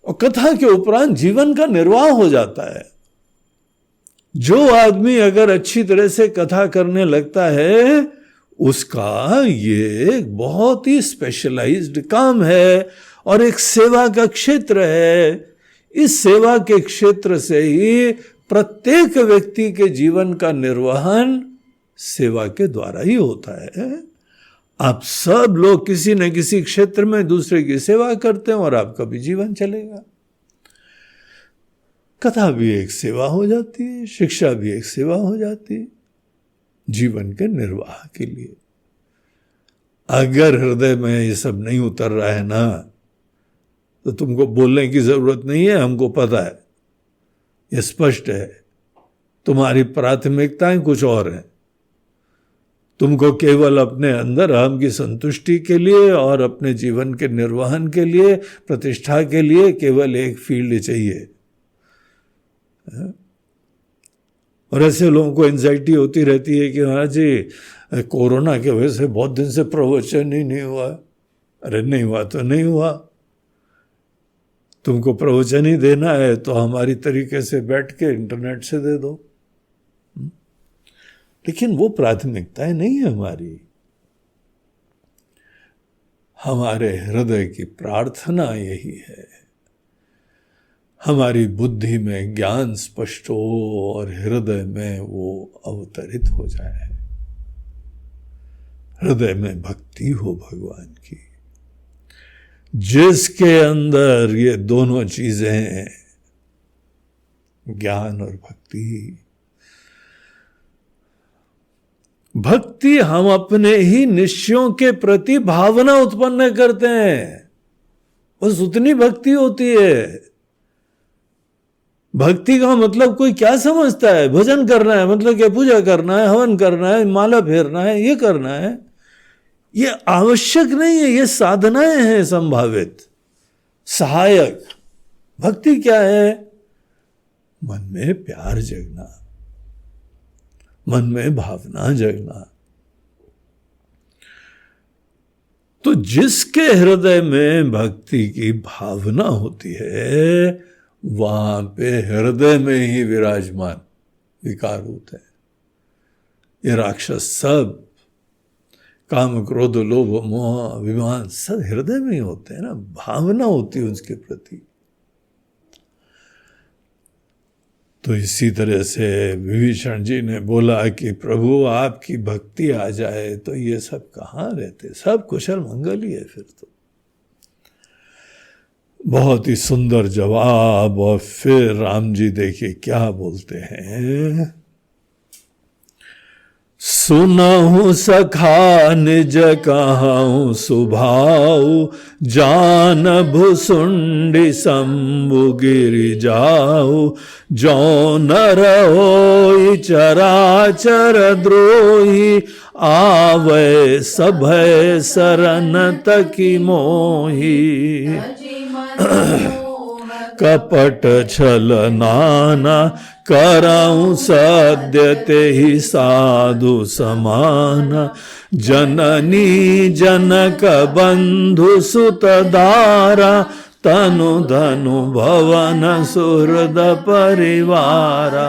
और कथा के उपरांत जीवन का निर्वाह हो जाता है। जो आदमी अगर अच्छी तरह से कथा करने लगता है उसका ये बहुत ही स्पेशलाइज्ड काम है और एक सेवा का क्षेत्र है। इस सेवा के क्षेत्र से ही प्रत्येक व्यक्ति के जीवन का निर्वहन सेवा के द्वारा ही होता है। आप सब लोग किसी न किसी क्षेत्र में दूसरे की सेवा करते हैं और आपका भी जीवन चलेगा। कथा भी एक सेवा हो जाती है, शिक्षा भी एक सेवा हो जाती है जीवन के निर्वाह के लिए। अगर हृदय में ये सब नहीं उतर रहा है ना, तो तुमको बोलने की जरूरत नहीं है, हमको पता है, ये स्पष्ट है। तुम्हारी प्राथमिकताएं कुछ और हैं। तुमको केवल अपने अंदर अहम की संतुष्टि के लिए और अपने जीवन के निर्वहन के लिए, प्रतिष्ठा के लिए केवल एक फील्ड चाहिए। और ऐसे लोगों को एंजाइटी होती रहती है कि हाँ जी कोरोना की वजह से बहुत दिन से प्रवचन ही नहीं हुआ। अरे नहीं हुआ तो नहीं हुआ, तुमको प्रवचन ही देना है तो हमारी तरीके से बैठ के इंटरनेट से दे दो। लेकिन वो प्राथमिकताएं नहीं है हमारी। हमारे हृदय की प्रार्थना यही है, हमारी बुद्धि में ज्ञान स्पष्ट हो और हृदय में वो अवतरित हो जाए, हृदय में भक्ति हो भगवान की। जिसके अंदर ये दोनों चीजें हैं, ज्ञान और भक्ति। भक्ति हम अपने ही निश्चयों के प्रति भावना उत्पन्न करते हैं, बस उतनी भक्ति होती है। भक्ति का मतलब कोई क्या समझता है? भजन करना है मतलब क्या? पूजा करना है, हवन करना है, माला फेरना है, ये करना है। ये आवश्यक नहीं है, ये साधनाएं हैं संभावित, सहायक। भक्ति क्या है? मन में प्यार जगना, मन में भावना जगना। तो जिसके हृदय में भक्ति की भावना होती है वहां पे हृदय में ही विराजमान विकार होते हैं। ये राक्षस सब, काम क्रोध लोभ मोह अभिमान सब हृदय में ही होते हैं ना, भावना होती है उसके प्रति। तो इसी तरह से विभीषण जी ने बोला कि प्रभु आपकी भक्ति आ जाए तो ये सब कहाँ रहते, सब कुशल मंगल ही है फिर तो। बहुत ही सुंदर जवाब। और फिर राम जी देखिए क्या बोलते हैं, सुनहु सखा निज कहूँ सुभाऊ, जान भुसुंडी शंभु गिरि जाऊ, जो नर होई चराचर द्रोही, आवे सभय शरण तकी मोही। कपट छल नाना करऊं सद्य ते ही साधु समाना, जननी जनक बंधु सुत दारा, तनु धनु भवन सुहृद परिवारा,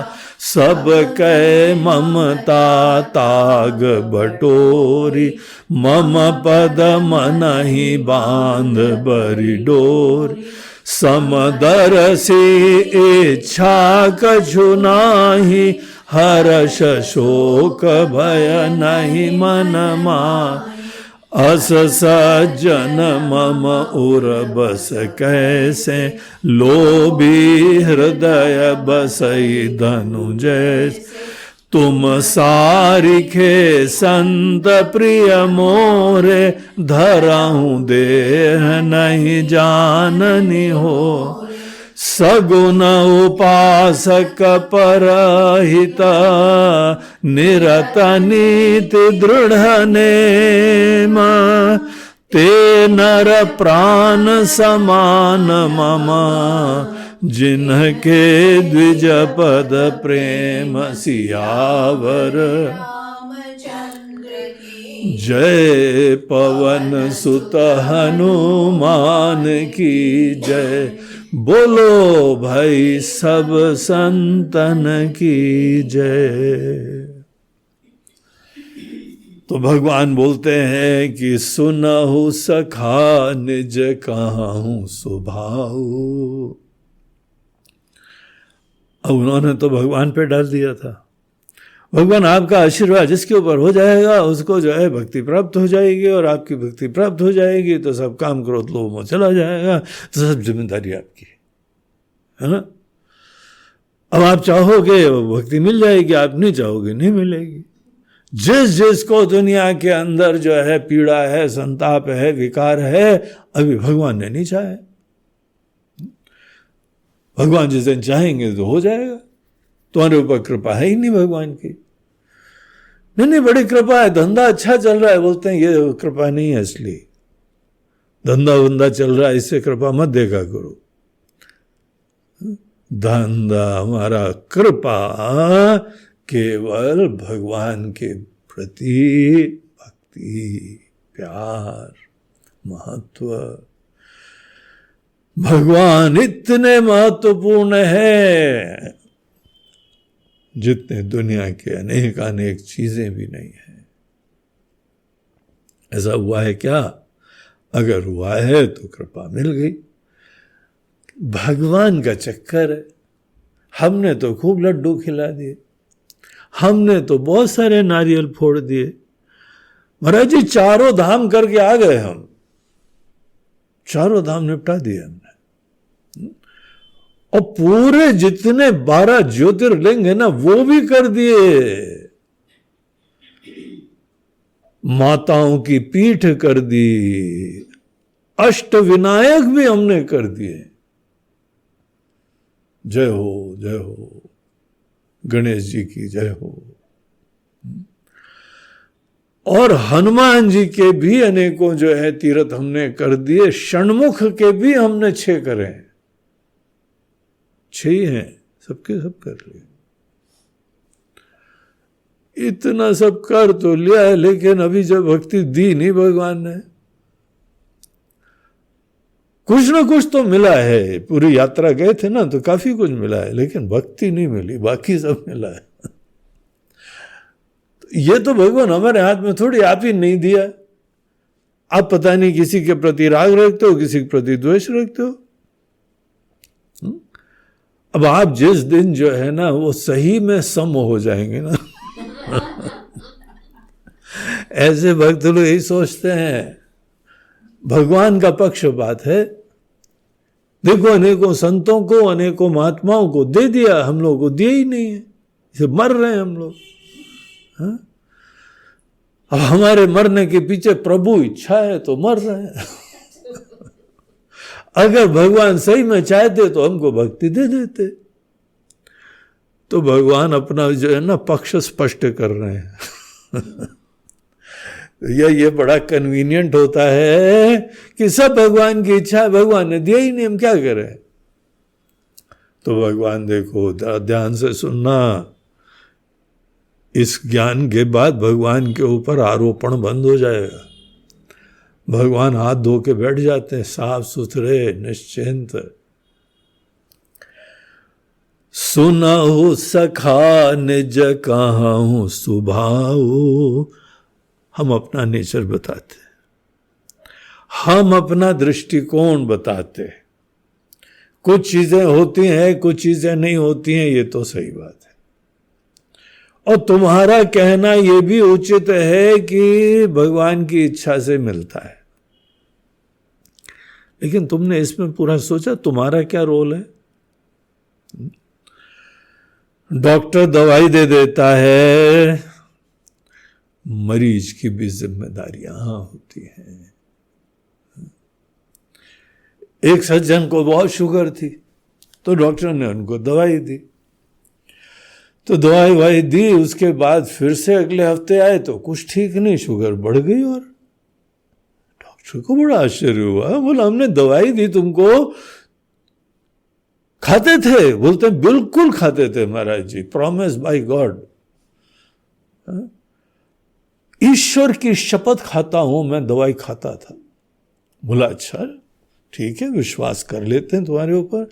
सब कै ममता ताग बटोरी, मम पद मनहि बांध बरि डोरी, समदरसी इच्छा कछु नाही, हर्ष शोक भय नहीं मन माहि, अस सज्जन मम उर बस कैसे, लोभी हृदय बसई धनु जैसे, तुम सारिखे संत प्रिय मोरे, धरहूं देह नहीं जाननी हो, सगुन उपासक परहित, निरत नीति दृढ़ नेम, ते नर प्राण समान मम, जिनके द्विज पद प्रेम सियावर, जय पवन सुत हनुमान की जय, बोलो भाई सब संतन की जय। तो भगवान बोलते हैं कि सुनहु सखा निज कहूँ सुभाऊ। अब उन्होंने तो भगवान पे डाल दिया था, भगवान आपका आशीर्वाद जिसके ऊपर हो जाएगा उसको जो है भक्ति प्राप्त हो जाएगी, और आपकी भक्ति प्राप्त हो जाएगी तो सब काम क्रोध लोभ में चला जाएगा, तो सब जिम्मेदारी आपकी है ना। अब आप चाहोगे भक्ति मिल जाएगी, आप नहीं चाहोगे नहीं मिलेगी। जिसको दुनिया के अंदर जो है पीड़ा है, संताप है, विकार है, अभी भगवान ने नहीं चाहे। भगवान जिस दिन चाहेंगे तो हो जाएगा। तुम्हारे ऊपर कृपा है ही नहीं भगवान की। नहीं बड़ी कृपा है, धंधा अच्छा चल रहा है, बोलते हैं ये कृपा नहीं है असली। धंधा वंदा चल रहा है, इससे कृपा मत देखा करो। धंधा हमारा कृपा केवल भगवान के प्रति भक्ति, प्यार, महत्व। भगवान इतने महत्वपूर्ण है जितने दुनिया के अनेक चीजें भी नहीं है। ऐसा हुआ है क्या? अगर हुआ है तो कृपा मिल गई। भगवान का चक्कर है। हमने तो खूब लड्डू खिला दिए, हमने तो बहुत सारे नारियल फोड़ दिए। महाराज जी चारों धाम करके आ गए, हम चारों धाम निपटा दिए हमने। और पूरे जितने 12 ज्योतिर्लिंग है ना वो भी कर दिए। माताओं की पीठ कर दी, अष्ट विनायक भी हमने कर दिए। जय हो, जय हो, गणेश जी की जय हो। और हनुमान जी के भी अनेकों जो है तीर्थ हमने कर दिए। षण्मुख के भी हमने 6 करे, 6 हैं, सबके सब कर लिए। इतना सब कर तो लिया है, लेकिन अभी जब भक्ति दी नहीं भगवान ने। कुछ ना कुछ तो मिला है। पूरी यात्रा गए थे ना तो काफी कुछ मिला है, लेकिन भक्ति नहीं मिली, बाकी सब मिला है। ये तो भगवान हमारे हाथ में थोड़ी, आप ही नहीं दिया। आप पता नहीं किसी के प्रति राग रखते हो, किसी के प्रति द्वेष रखते हो। अब आप जिस दिन जो है ना वो सही में सम हो जाएंगे ना ऐसे भक्त लोग यही सोचते हैं भगवान का पक्षपात है। देखो अनेकों संतों को, अनेकों महात्माओं को दे दिया, हम लोग को दिया ही नहीं है, इसे मर रहे हैं हम लोग। हाँ? अब हमारे मरने के पीछे प्रभु इच्छा है तो मर रहे हैं अगर भगवान सही में चाहते तो हमको भक्ति दे देते। तो भगवान अपना जो है ना पक्ष स्पष्ट कर रहे हैं ये बड़ा कन्वीनियंट होता है कि सब भगवान की इच्छा है, भगवान ने दिया ही नहीं, हम क्या करें। तो भगवान देखो ध्यान से सुनना, इस ज्ञान के बाद भगवान के ऊपर आरोपण बंद हो जाएगा। भगवान हाथ धो के बैठ जाते हैं, साफ सुथरे निश्चिंत। सुनहु सखा निज कहूं सुभाऊ, हम अपना नेचर बताते, हम अपना दृष्टिकोण बताते। कुछ चीजें होती हैं, कुछ चीजें नहीं होती हैं, ये तो सही बात है। और तुम्हारा कहना ये भी उचित है कि भगवान की इच्छा से मिलता है, लेकिन तुमने इसमें पूरा सोचा तुम्हारा क्या रोल है। डॉक्टर दवाई दे देता है, मरीज की भी जिम्मेदारियां होती हैं। एक सज्जन को बहुत शुगर थी तो डॉक्टर ने उनको दवाई दी, तो दवाई दी, उसके बाद फिर से अगले हफ्ते आए तो कुछ ठीक नहीं, शुगर बढ़ गई। और डॉक्टर को बड़ा आश्चर्य हुआ, बोला हमने दवाई दी तुमको, खाते थे? बोलते बिल्कुल खाते थे महाराज जी, प्रॉमिस बाय गॉड, ईश्वर की शपथ खाता हूं मैं, दवाई खाता था। बोला अच्छा ठीक है, विश्वास कर लेते हैं तुम्हारे ऊपर,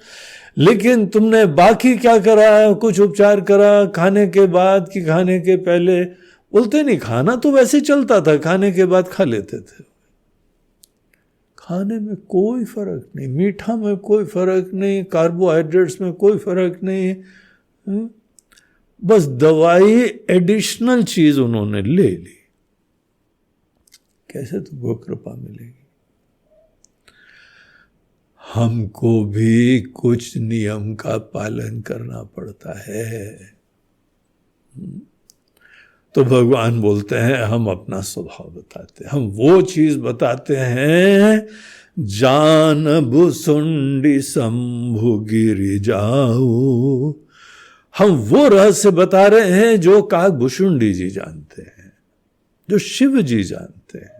लेकिन तुमने बाकी क्या करा, कुछ उपचार करा खाने के बाद कि खाने के पहले? बोलते नहीं, खाना तो वैसे चलता था, खाने के बाद खा लेते थे। खाने में कोई फर्क नहीं, मीठा में कोई फर्क नहीं, कार्बोहाइड्रेट्स में कोई फर्क नहीं, बस दवाई एडिशनल चीज उन्होंने ले ली। कैसे तुमको कृपा मिलेगी? हमको भी कुछ नियम का पालन करना पड़ता है। तो भगवान बोलते हैं हम अपना स्वभाव बताते हैं, हम वो चीज बताते हैं, जान भुसुंडी शंभु गिरि जाऊ। हम वो रहस्य बता रहे हैं जो काग भुसुंडी जी जानते हैं, जो शिव जी जानते हैं,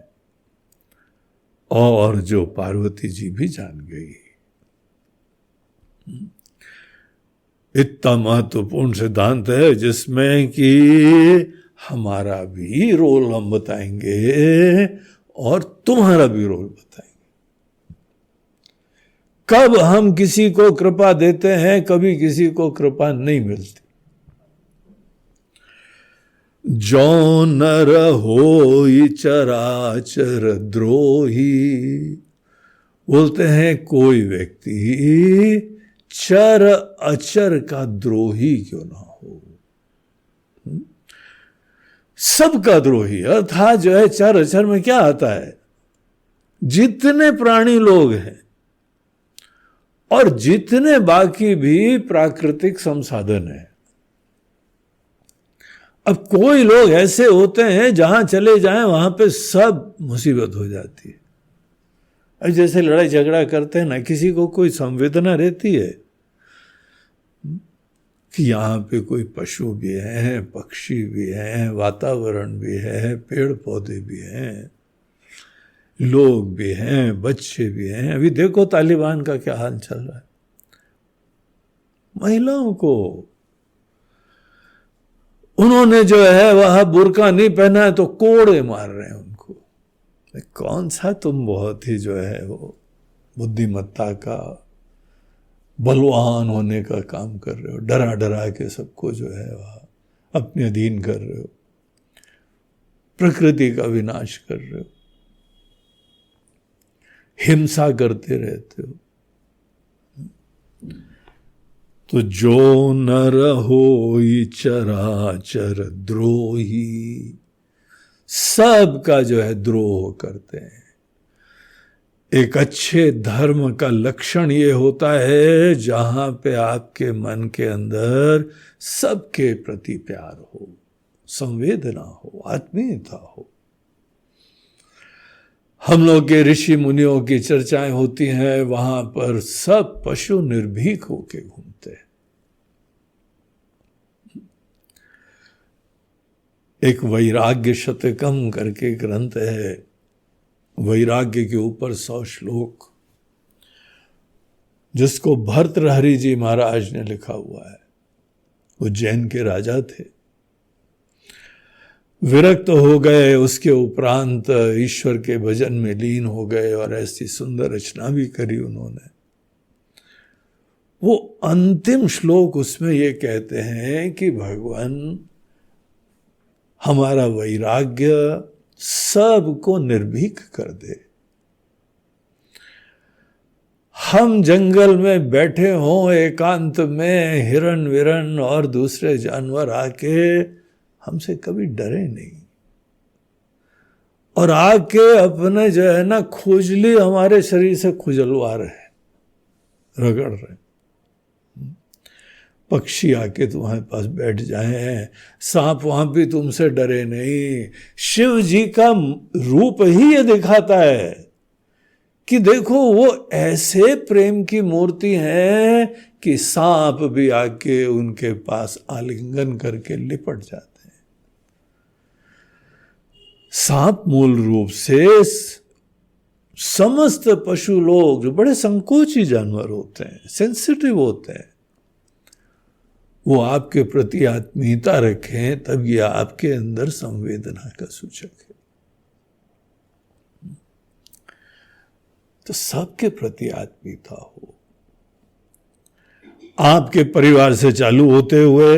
और जो पार्वती जी भी जान गई। इतना महत्वपूर्ण सिद्धांत है जिसमें कि हमारा भी रोल हम बताएंगे और तुम्हारा भी रोल बताएंगे। कब हम किसी को कृपा देते हैं, कभी किसी को कृपा नहीं मिलती। जो नर होई चराचर द्रोही, बोलते हैं कोई व्यक्ति चर अचर का द्रोही क्यों ना हो, सबका द्रोही। अर्थात जो है चर अचर में क्या आता है, जितने प्राणी लोग हैं और जितने बाकी भी प्राकृतिक संसाधन है। अब कोई लोग ऐसे होते हैं जहां चले जाएं वहां पे सब मुसीबत हो जाती है। अब जैसे लड़ाई झगड़ा करते हैं ना, किसी को कोई संवेदना रहती है कि यहाँ पे कोई पशु भी हैं, पक्षी भी हैं, वातावरण भी है, पेड़ पौधे भी हैं, लोग भी हैं, बच्चे भी हैं। अभी देखो तालिबान का क्या हाल चल रहा है, महिलाओं को उन्होंने जो है वह बुर्का नहीं पहना है तो कोड़े मार रहे हैं उनको। कौन सा तुम बहुत ही जो है वो बुद्धिमत्ता का, बलवान होने का काम कर रहे हो, डरा डरा के सबको जो है वह अपने अधीन कर रहे हो, प्रकृति का विनाश कर रहे हो, हिंसा करते रहते हो। तो जो नर होई चराचर द्रोही, सबका जो है द्रोह करते हैं। एक अच्छे धर्म का लक्षण ये होता है जहां पे आपके मन के अंदर सबके प्रति प्यार हो, संवेदना हो, आत्मीयता हो। हम लोग के ऋषि मुनियों की चर्चाएं होती हैं, वहां पर सब पशु निर्भीक होके घूमते हैं। एक वैराग्य शतकम करके ग्रंथ है, वैराग्य के ऊपर 100 श्लोक, जिसको भर्तृहरि जी महाराज ने लिखा हुआ है। उज्जैन के राजा थे, विरक्त हो गए, उसके उपरांत ईश्वर के भजन में लीन हो गए और ऐसी सुंदर रचना भी करी उन्होंने। वो अंतिम श्लोक उसमें ये कहते हैं कि भगवान हमारा वैराग्य सबको निर्भीक कर दे। हम जंगल में बैठे हों एकांत में, हिरण विरण और दूसरे जानवर आके हमसे कभी डरे नहीं, और आके अपने जो है ना खुजली हमारे शरीर से खुजलवा रहे, रगड़ रहे। पक्षी आके तुम्हारे पास बैठ जाए, सांप वहां भी तुमसे डरे नहीं। शिव जी का रूप ही ये दिखाता है कि देखो वो ऐसे प्रेम की मूर्ति है कि सांप भी आके उनके पास आलिंगन करके लिपट जाते हैं। सांप मूल रूप से समस्त पशु लोग जो बड़े संकोची जानवर होते हैं, सेंसिटिव होते हैं, वो आपके प्रति आत्मीयता रखें, तब ये आपके अंदर संवेदना का सूचक है। तो सबके प्रति आत्मीयता हो। आपके परिवार से चालू होते हुए,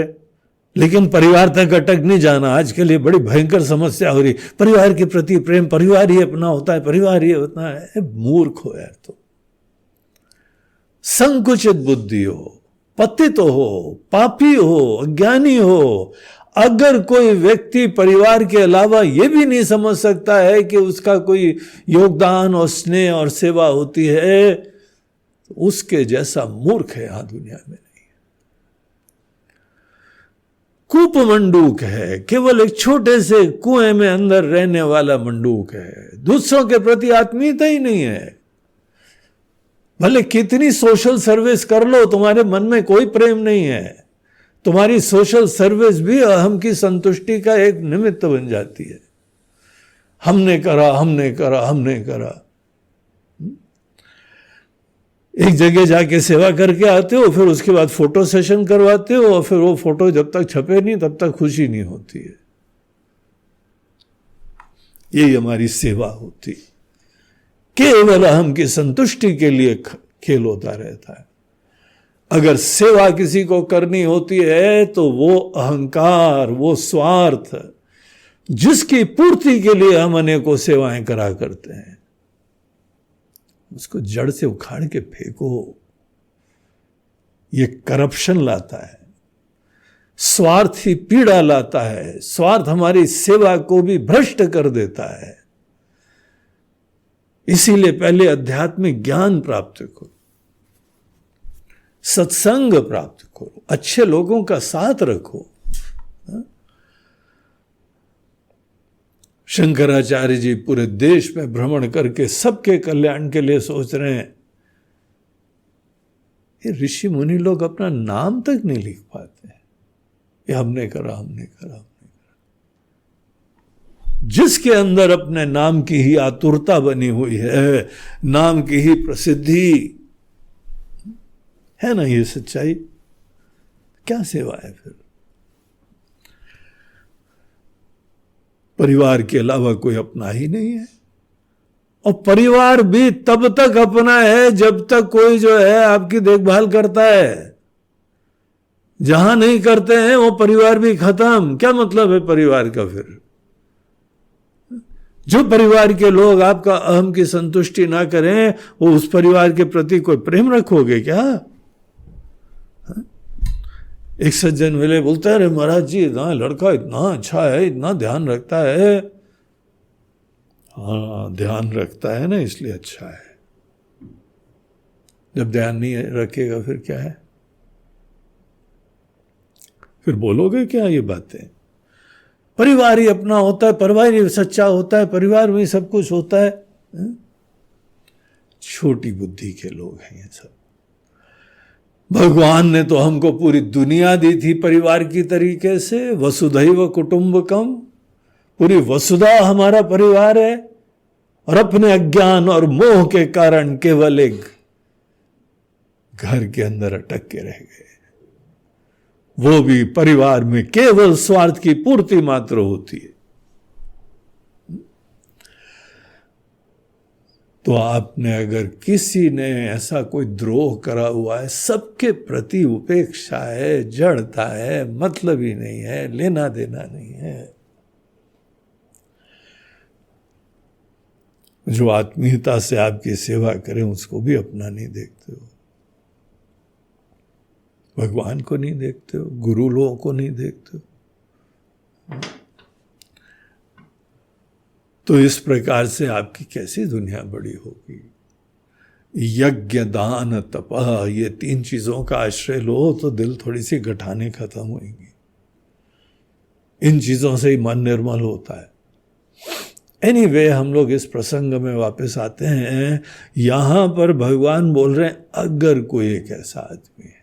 लेकिन परिवार तक अटक नहीं जाना। आज के लिए बड़ी भयंकर समस्या हो रही, परिवार के प्रति प्रेम, परिवार ही अपना होता है, परिवार ही होता है। मूर्ख हो यार, तो संकुचित बुद्धि हो, पतित हो, पापी हो, अज्ञानी हो। अगर कोई व्यक्ति परिवार के अलावा यह भी नहीं समझ सकता है कि उसका कोई योगदान और स्नेह और सेवा होती है, तो उसके जैसा मूर्ख है यहां दुनिया में नहीं। कूप मंडूक है, केवल एक छोटे से कुएं में अंदर रहने वाला मंडूक है। दूसरों के प्रति आत्मीयता ही नहीं है। भले कितनी सोशल सर्विस कर लो, तुम्हारे मन में कोई प्रेम नहीं है। तुम्हारी सोशल सर्विस भी अहम की संतुष्टि का एक निमित्त बन जाती है। हमने करा, हमने करा, हमने करा। एक जगह जाके सेवा करके आते हो, फिर उसके बाद फोटो सेशन करवाते हो, और फिर वो फोटो जब तक छपे नहीं तब तक खुशी नहीं होती है। यही हमारी सेवा होती है। केवल अहम की संतुष्टि के लिए खेल होता रहता है। अगर सेवा किसी को करनी होती है तो वो अहंकार, वो स्वार्थ, जिसकी पूर्ति के लिए हम अनेकों सेवाएं करा करते हैं, उसको जड़ से उखाड़ के फेंको। ये करप्शन लाता है, स्वार्थ ही पीड़ा लाता है। स्वार्थ हमारी सेवा को भी भ्रष्ट कर देता है। इसीलिए पहले आध्यात्मिक ज्ञान प्राप्त करो, सत्संग प्राप्त करो, अच्छे लोगों का साथ रखो। शंकराचार्य जी पूरे देश में भ्रमण करके सबके कल्याण के लिए सोच रहे हैं। ये ऋषि मुनि लोग अपना नाम तक नहीं लिख पाते। ये हमने करा, हमने करा। जिसके अंदर अपने नाम की ही आतुरता बनी हुई है, नाम की ही प्रसिद्धि है ना, ये सच्चाई, क्या सेवा है फिर? परिवार के अलावा कोई अपना ही नहीं है। और परिवार भी तब तक अपना है जब तक कोई जो है आपकी देखभाल करता है। जहां नहीं करते हैं वो परिवार भी खत्म। क्या मतलब है परिवार का फिर? जो परिवार के लोग आपका अहम की संतुष्टि ना करें, वो उस परिवार के प्रति कोई प्रेम रखोगे क्या? एक सज्जन मिले, बोलते हैं अरे महाराज जी इतना लड़का इतना अच्छा है, इतना ध्यान रखता है। हाँ ध्यान रखता है ना, इसलिए अच्छा है। जब ध्यान नहीं रखेगा फिर क्या है? फिर बोलोगे क्या ये बातें? परिवार ही अपना होता है, परिवार ही सच्चा होता है, परिवार में सब कुछ होता है। छोटी बुद्धि के लोग हैं ये सब। भगवान ने तो हमको पूरी दुनिया दी थी परिवार की तरीके से, वसुधैव कुटुंबकम, पूरी वसुधा हमारा परिवार है। और अपने अज्ञान और मोह के कारण केवल एक घर के अंदर अटक के रह गए, वो भी परिवार में केवल स्वार्थ की पूर्ति मात्र होती है। तो आपने अगर किसी ने ऐसा कोई द्रोह करा हुआ है, सबके प्रति उपेक्षा है, जड़ता है, मतलब ही नहीं है, लेना देना नहीं है, जो आत्मीयता से आपकी सेवा करें उसको भी अपना नहीं देखते हो, भगवान को नहीं देखते हो, गुरु लोगों को नहीं देखते हो, तो इस प्रकार से आपकी कैसी दुनिया बड़ी होगी? यज्ञ दान तपह, ये 3 चीजों का आश्रय लो तो दिल थोड़ी सी गठाने खत्म होंगी। इन चीजों से ही मन निर्मल होता है। एनीवे, हम लोग इस प्रसंग में वापस आते हैं। यहां पर भगवान बोल रहे हैं अगर कोई एक ऐसा आदमी है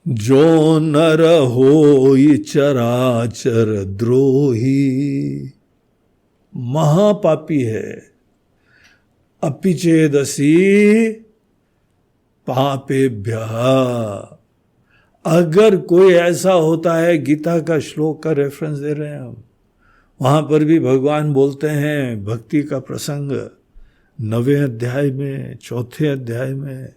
जो नर होई चराचर द्रोही, महापापी है, अपिचेदसी पापेभ्यः। अगर कोई ऐसा होता है, गीता का श्लोक का रेफरेंस दे रहे हैं हम, वहां पर भी भगवान बोलते हैं भक्ति का प्रसंग 9वें अध्याय में, 4थे अध्याय में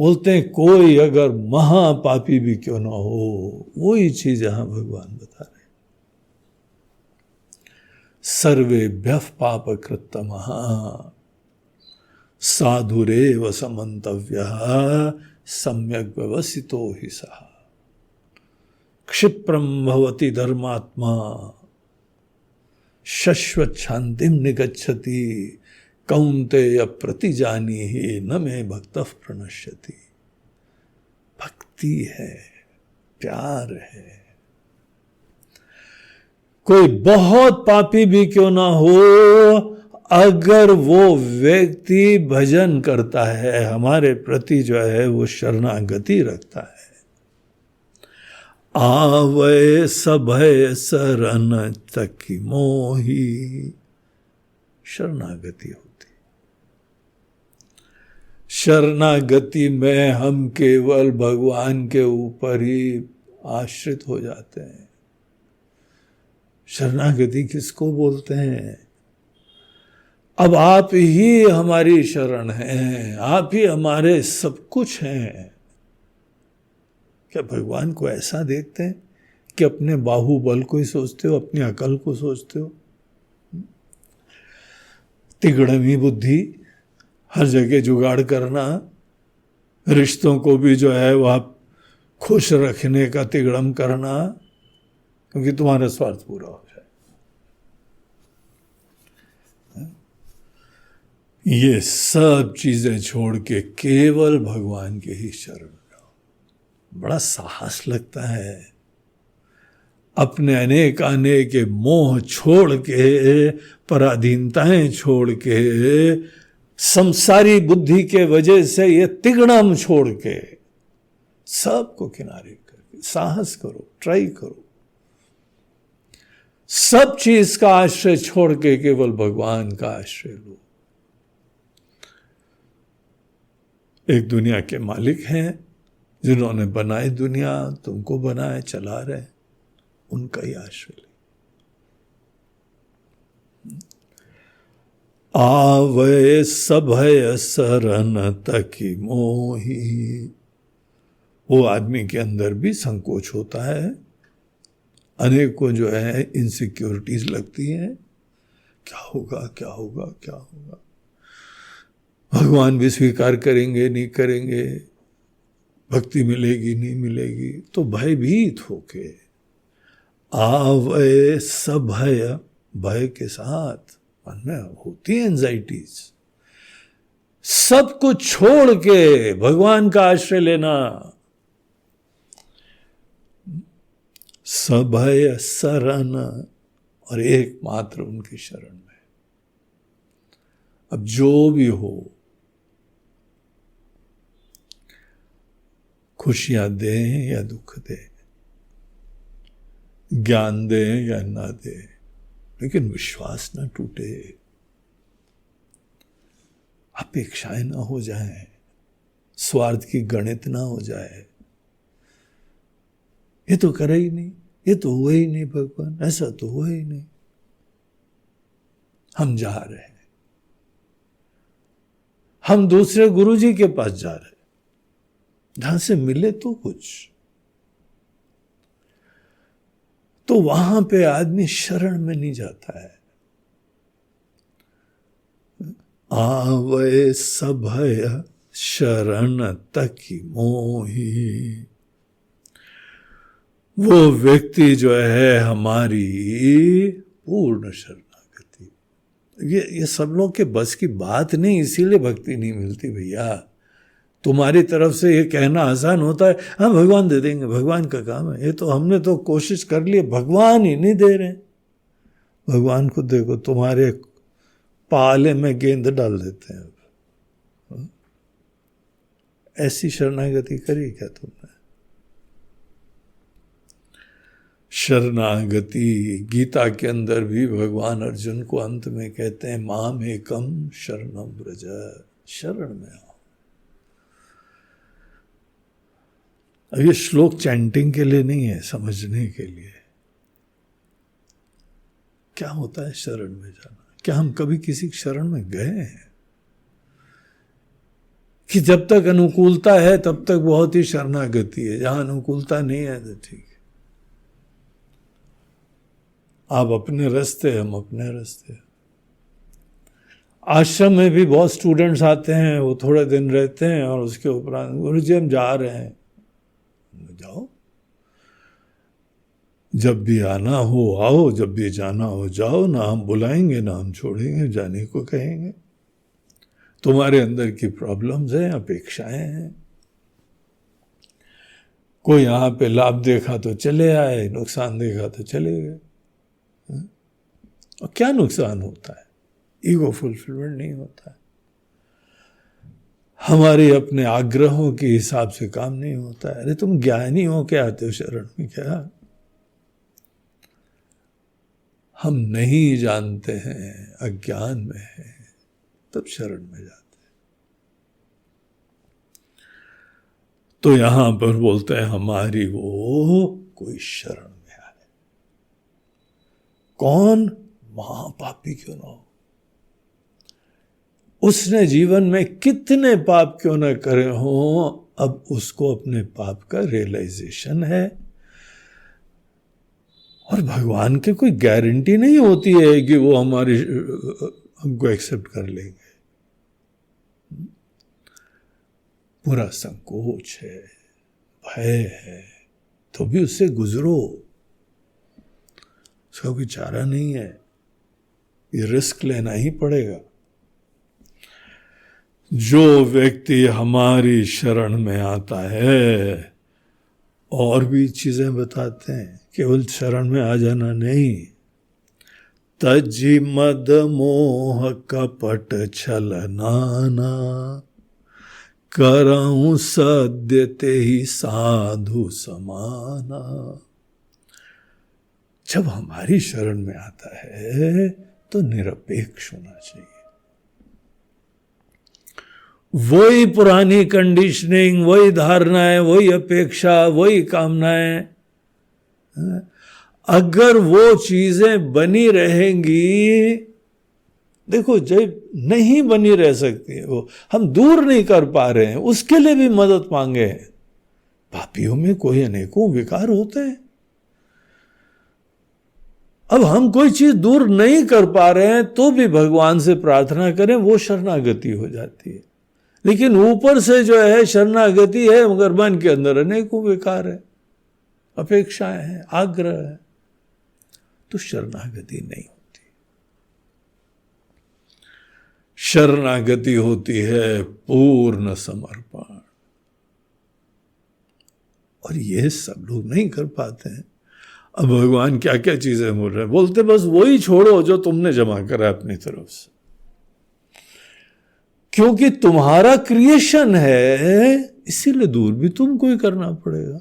बोलते हैं कोई अगर महापापी भी क्यों ना हो, वही चीज यहां भगवान बता रहे हैं। सर्वेभ्यः पापकृत्तमः साधुरेव समन्तव्यः सम्यक् व्यवसितो हि सः क्षिप्रम भवति धर्मात्मा शश्वत शांतिम निगच्छति कौन्तेय प्रतिजानीहि न मे भक्तः प्रणश्यति। भक्ति है, प्यार है। कोई बहुत पापी भी क्यों ना हो, अगर वो व्यक्ति भजन करता है, हमारे प्रति जो है वो शरणागति रखता है, आवै सभय शरण तकी मोही, शरणागति होती। शरणागति में हम केवल भगवान के ऊपर ही आश्रित हो जाते हैं। शरणागति किसको बोलते हैं? अब आप ही हमारी शरण हैं, आप ही हमारे सब कुछ हैं। क्या भगवान को ऐसा देखते हैं कि अपने बाहुबल को ही सोचते हो, अपनी अकल को सोचते हो? तिगड़मी बुद्धि, हर जगह जुगाड़ करना, रिश्तों को भी जो है वह खुश रखने का तिगड़म करना, क्योंकि तुम्हारा स्वार्थ पूरा हो जाए। ये सब चीजें छोड़ के केवल भगवान के ही शरण जाओ। बड़ा साहस लगता है। अपने अनेक अनेक मोह छोड़ के, पराधीनताएं छोड़ के, संसारी बुद्धि के वजह से ये तिगड़म छोड़ के, सबको किनारे करके साहस करो, ट्राई करो। सब चीज का आश्रय छोड़ के केवल भगवान का आश्रय लो। एक दुनिया के मालिक हैं जिन्होंने बनाई दुनिया, तुमको बनाए, चला रहे, उनका ही आश्रय ले। आवै सभय शरण तकी मोही। वो आदमी के अंदर भी संकोच होता है, अनेक को जो है इनसिक्योरिटीज लगती हैं, क्या होगा क्या होगा क्या होगा, भगवान भी स्वीकार करेंगे नहीं करेंगे, भक्ति मिलेगी नहीं मिलेगी, तो भयभीत होके आवै सभय, भय के साथ मन में होती है एंजाइटीज, सब कुछ छोड़ के भगवान का आश्रय लेना। सभय शरण, और एकमात्र उनकी शरण में। अब जो भी हो, खुशियां दे या दुख दे, ज्ञान दे या ना दे, लेकिन विश्वास ना टूटे, अपेक्षाएं ना हो जाए, स्वार्थ की गणित ना हो जाए। ये तो करे ही नहीं, ये तो हुआ ही नहीं भगवान, ऐसा तो हुआ ही नहीं। हम जा रहे हैं, हम दूसरे गुरुजी के पास जा रहे हैं, जहां से मिले तो कुछ, तो वहां पे आदमी शरण में नहीं जाता है। आवै सभय शरण तकी मोही, वो व्यक्ति जो है हमारी पूर्ण शरणागति। ये सब लोग के बस की बात नहीं, इसीलिए भक्ति नहीं मिलती भैया। तुम्हारी तरफ से ये कहना आसान होता है, हाँ भगवान दे देंगे, भगवान का काम है। ये तो हमने तो कोशिश कर ली, भगवान ही नहीं दे रहे। भगवान को देखो, तुम्हारे पाले में गेंद डाल देते हैं। ऐसी शरणागति करी क्या तुमने? शरणागति गीता के अंदर भी भगवान अर्जुन को अंत में कहते हैं, माम एकम शरणम व्रज, शरण में आओ। अब ये श्लोक चैंटिंग के लिए नहीं है, समझने के लिए। क्या होता है शरण में जाना? क्या हम कभी किसी शरण में गए हैं? कि जब तक अनुकूलता है तब तक बहुत ही शरणागति है, जहां अनुकूलता नहीं है तो ठीक है, आप अपने रास्ते, हम अपने रास्ते। आश्रम में भी बहुत स्टूडेंट्स आते हैं, वो थोड़े दिन रहते हैं और उसके उपरांत गुरुजी हम जा रहे हैं। जाओ, जब भी आना हो आओ, जब भी जाना हो जाओ, ना हम बुलाएंगे ना हम छोड़ेंगे, जाने को कहेंगे। तुम्हारे अंदर की प्रॉब्लम्स हैं, अपेक्षाएं हैं। कोई यहां पे लाभ देखा तो चले आए, नुकसान देखा तो चले गए। और क्या नुकसान होता है? ईगो फुलफिलमेंट नहीं होता है, हमारे अपने आग्रहों के हिसाब से काम नहीं होता है। अरे तुम ज्ञानी हो के आते हो शरण में, क्या हम नहीं जानते हैं, अज्ञान में है, तब शरण में जाते हैं। तो यहां पर बोलते हैं हमारी वो कोई शरण में आए। कौन? महापापी क्यों ना हो, उसने जीवन में कितने पाप क्यों न करे हो, अब उसको अपने पाप का रियलाइजेशन है। और भगवान की कोई गारंटी नहीं होती है कि वो हमको एक्सेप्ट कर लेंगे। पूरा संकोच है, भय है, तो भी उससे गुजरो, उसका कोई चारा नहीं है, ये रिस्क लेना ही पड़ेगा। जो व्यक्ति हमारी शरण में आता है, और भी चीजें बताते हैं, केवल शरण में आ जाना नहीं, तज्जि मद मोह कपट छल नाना, करऊं सद्य ते ही साधु समाना। जब हमारी शरण में आता है तो निरपेक्ष होना चाहिए। वही पुरानी कंडीशनिंग, वही धारणाएं, वही अपेक्षा, वही कामनाएं, अगर वो चीजें बनी रहेंगी, देखो जब नहीं बनी रह सकती है, वो हम दूर नहीं कर पा रहे हैं, उसके लिए भी मदद मांगे। पापियों में कोई अनेकों विकार होते हैं। अब हम कोई चीज दूर नहीं कर पा रहे हैं तो भी भगवान से प्रार्थना करें, वो शरणागति हो जाती है। लेकिन ऊपर से जो है शरणागति है, मगर मन के अंदर अनेकों विकार है, अपेक्षाएं हैं, आग्रह है, तो शरणागति नहीं होती। शरणागति होती है पूर्ण समर्पण, और ये सब लोग नहीं कर पाते हैं। अब भगवान क्या क्या चीजें बोल रहे हैं, बोलते बस वही छोड़ो जो तुमने जमा करा अपनी तरफ से, क्योंकि तुम्हारा क्रिएशन है, इसीलिए दूर भी तुमको ही करना पड़ेगा।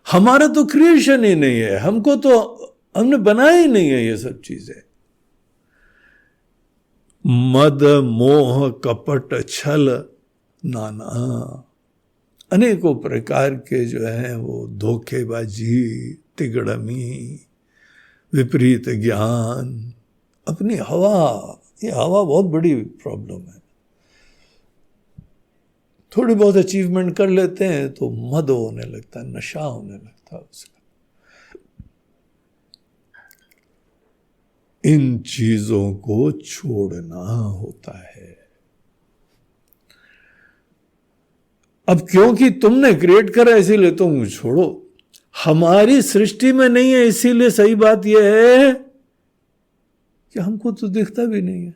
हमारा तो क्रिएशन ही नहीं है, हमको तो हमने बनाया ही नहीं है ये सब चीजें। मद मोह कपट छल नाना, अनेकों प्रकार के जो है वो धोखेबाजी, तिगड़मी, विपरीत ज्ञान, अपनी हवा, ये हवा बहुत बड़ी प्रॉब्लम है। थोड़ी बहुत अचीवमेंट कर लेते हैं तो मद होने लगता है, नशा होने लगता है उसका। इन चीजों को छोड़ना होता है। अब क्योंकि तुमने क्रिएट करा इसीलिए तुम छोड़ो, हमारी सृष्टि में नहीं है, इसीलिए सही बात यह है कि हमको तो दिखता भी नहीं है।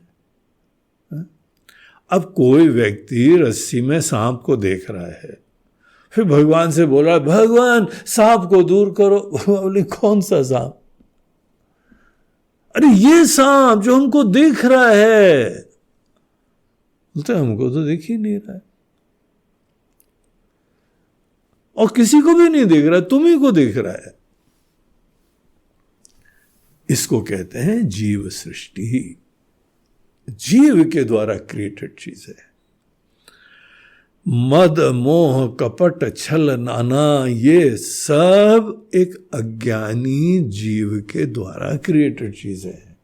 अब कोई व्यक्ति रस्सी में सांप को देख रहा है, फिर भगवान से बोला भगवान सांप को दूर करो, बोले कौन सा सांप? अरे ये सांप जो हमको देख रहा है। बोलते हमको तो दिख ही नहीं रहा है, और किसी को भी नहीं दिख रहा, तुम्ही को दिख रहा है। इसको कहते हैं जीव सृष्टि, जीव के द्वारा क्रिएटेड चीज है। मद मोह कपट छल नाना, ये सब एक अज्ञानी जीव के द्वारा क्रिएटेड चीजें हैं।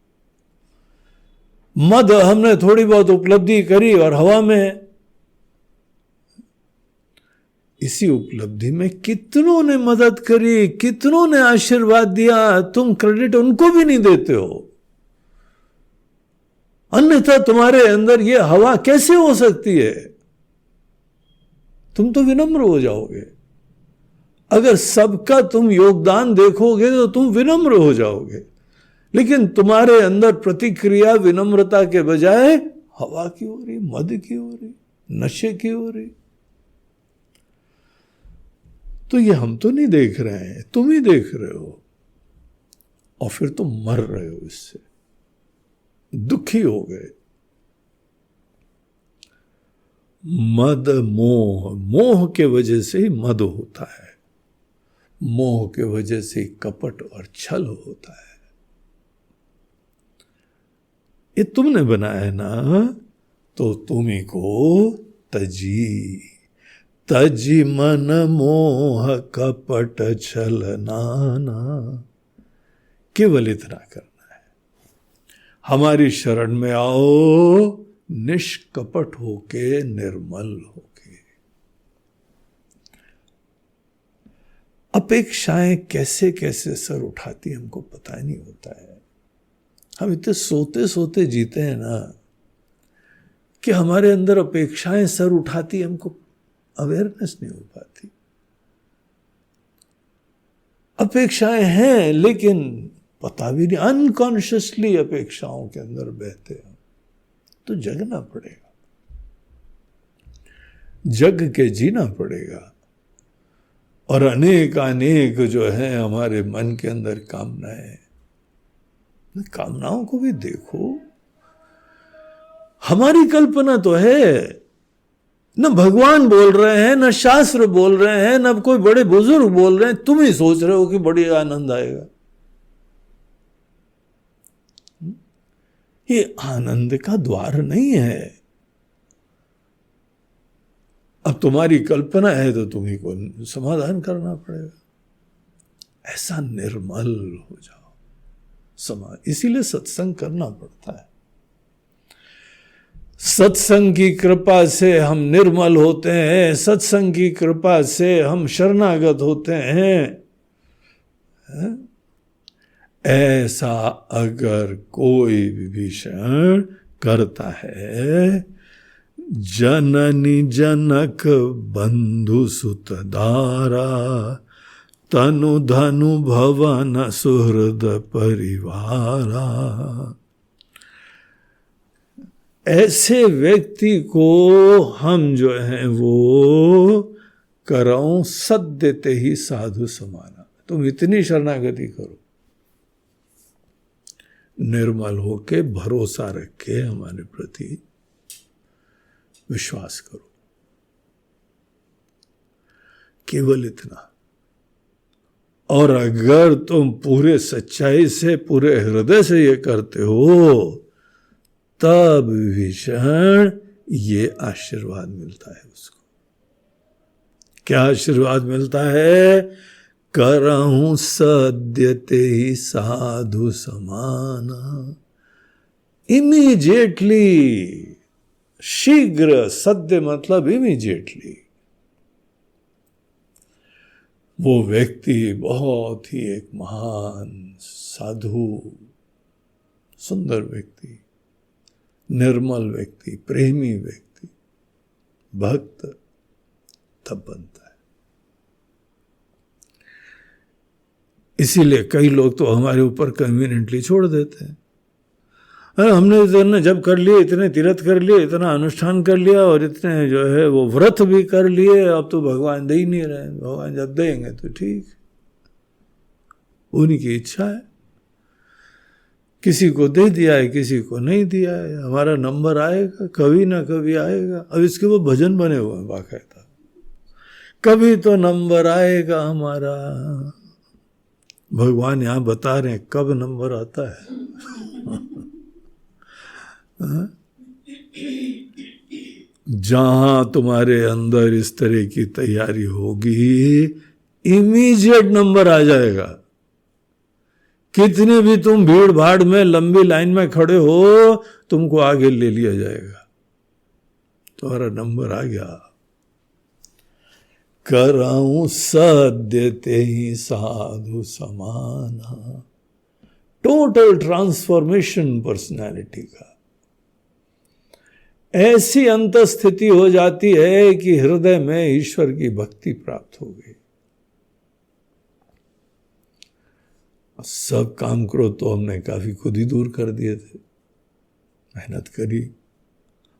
मद हमने थोड़ी बहुत उपलब्धि करी और हवा में, इसी उपलब्धि में कितनों ने मदद करी, कितनों ने आशीर्वाद दिया, तुम क्रेडिट उनको भी नहीं देते हो। अन्यथा तुम्हारे अंदर ये हवा कैसे हो सकती है? तुम तो विनम्र हो जाओगे। अगर सबका तुम योगदान देखोगे तो तुम विनम्र हो जाओगे, लेकिन तुम्हारे अंदर प्रतिक्रिया विनम्रता के बजाय हवा की हो रही, मद की हो रही, नशे की हो रही। तो ये हम तो नहीं देख रहे हैं, तुम ही देख रहे हो, और फिर तुम मर रहे हो, इससे दुखी हो गए। मद मोह, मोह के वजह से ही मद होता है, मोह के वजह से कपट और छल होता है। ये तुमने बनाया ना, तो तुम्ही को तजी, तजी मन मोह कपट छल नाना, केवल इतना करना है, हमारी शरण में आओ, निष्कपट होके, निर्मल होके। अपेक्षाएं कैसे कैसे सर उठाती हमको पता ही नहीं होता है। हम इतने सोते सोते जीते हैं ना कि हमारे अंदर अपेक्षाएं सर उठाती, हमको अवेयरनेस नहीं हो पाती। अपेक्षाएं हैं लेकिन पता भी नहीं, अनकॉन्शियसली अपेक्षाओं के अंदर बहते हैं। तो जगना पड़ेगा, जग के जीना पड़ेगा। और अनेक अनेक जो है हमारे मन के अंदर कामनाएं, कामनाओं को भी देखो। हमारी कल्पना तो है, न भगवान बोल रहे हैं, न शास्त्र बोल रहे हैं, न कोई बड़े बुजुर्ग बोल रहे हैं, तुम ही सोच रहे हो कि बड़ी आनंद आएगा। ये आनंद का द्वार नहीं है। अब तुम्हारी कल्पना है तो तुम्ही को समाधान करना पड़ेगा। ऐसा निर्मल हो जाओ, इसीलिए सत्संग करना पड़ता है। सत्संग की कृपा से हम निर्मल होते हैं, सत्संग की कृपा से हम शरणागत होते हैं। ऐसा अगर कोई विभीषण करता है, जननी जनक बंधु सुत दारा, तनु धनु भवन सुहृद परिवारा। ऐसे व्यक्ति को हम जो हैं वो करऊं सद देते ही साधु समाना। तुम इतनी शरणागति करो, निर्मल होके भरोसा रखे, हमारे प्रति विश्वास करो, केवल इतना। और अगर तुम पूरे सच्चाई से, पूरे हृदय से ये करते हो, तब भीषण ये आशीर्वाद मिलता है उसको। क्या आशीर्वाद मिलता है? करहूं सद्यते ही साधु समाना। इमीडिएटली, शीघ्र, सद्य मतलब इमीडिएटली, वो व्यक्ति बहुत ही एक महान साधु, सुंदर व्यक्ति, निर्मल व्यक्ति, प्रेमी व्यक्ति, भक्त तब बनता है। इसीलिए कई लोग तो हमारे ऊपर कन्वीनियंटली छोड़ देते हैं। हमने इतने जब कर लिए, इतने तीर्थ कर लिए, इतना अनुष्ठान कर लिया और इतने जो है वो व्रत भी कर लिए, अब तो भगवान दे ही नहीं रहे। भगवान जब देंगे तो ठीक, उनकी इच्छा है। किसी को दे दिया है, किसी को नहीं दिया है। हमारा नंबर आएगा, कभी ना कभी आएगा। अब इसके वो भजन बने हुए हैं बाकायदा, कभी तो नंबर आएगा हमारा। भगवान यहां बता रहे हैं कब नंबर आता है। जहां तुम्हारे अंदर इस तरह की तैयारी होगी, इमीडिएट नंबर आ जाएगा। कितनी भी तुम भीड़ भाड़ में लंबी लाइन में खड़े हो, तुमको आगे ले लिया जाएगा। तुम्हारा नंबर आ गया। कराऊं सद्यते ही साधु समाना। टोटल ट्रांसफॉर्मेशन पर्सनैलिटी का। ऐसी अंतस्थिति हो जाती है कि हृदय में ईश्वर की भक्ति प्राप्त हो गई। सब काम क्रोध तो हमने काफी खुद ही दूर कर दिए थे, मेहनत करी,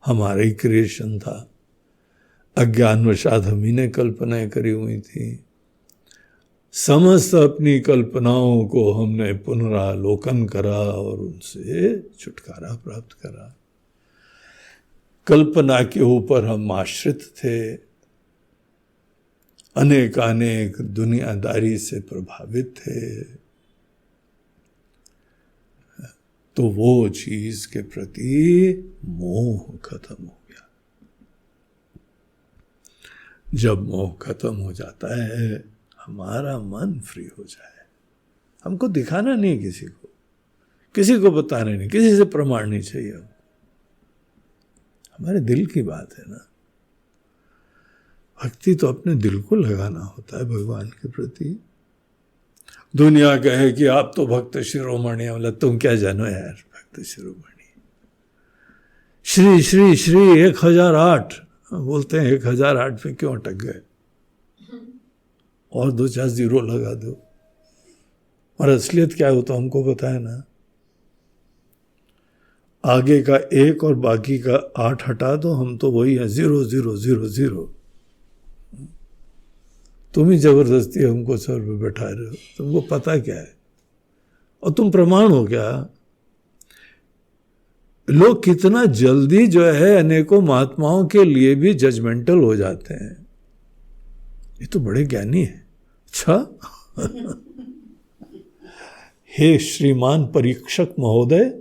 हमारा ही क्रिएशन था। अज्ञानवशात हम ही ने कल्पनाएं करी हुई थी। समस्त अपनी कल्पनाओं को हमने पुनरालोकन करा और उनसे छुटकारा प्राप्त करा। कल्पना के ऊपर हम आश्रित थे, अनेकानेक दुनियादारी से प्रभावित थे। तो वो चीज के प्रति मोह खत्म हो गया। जब मोह खत्म हो जाता है, हमारा मन फ्री हो जाए। हमको दिखाना नहीं किसी को बताना नहीं, किसी से प्रमाण नहीं चाहिए। हमारे दिल की बात है ना। भक्ति तो अपने दिल को लगाना होता है भगवान के प्रति। दुनिया कहे कि आप तो भक्त शिरोमणि, बोला तुम क्या जानो यार भक्त शिरोमणि। श्री श्री श्री 1008 बोलते हैं, 1008 पे क्यों अटक गए? और 2-4 जीरो लगा दो। और असलियत क्या हो तो हमको पता है ना। आगे का 1 और बाकी का 8 हटा दो, हम तो वही है 0 0 0 0। तुम ही जबरदस्ती हमको सर पे बैठा रहे हो। तुमको पता क्या है? और तुम प्रमाण हो क्या? लोग कितना जल्दी जो है अनेकों महात्माओं के लिए भी जजमेंटल हो जाते हैं। ये तो बड़े ज्ञानी है। अच्छा हे श्रीमान परीक्षक महोदय,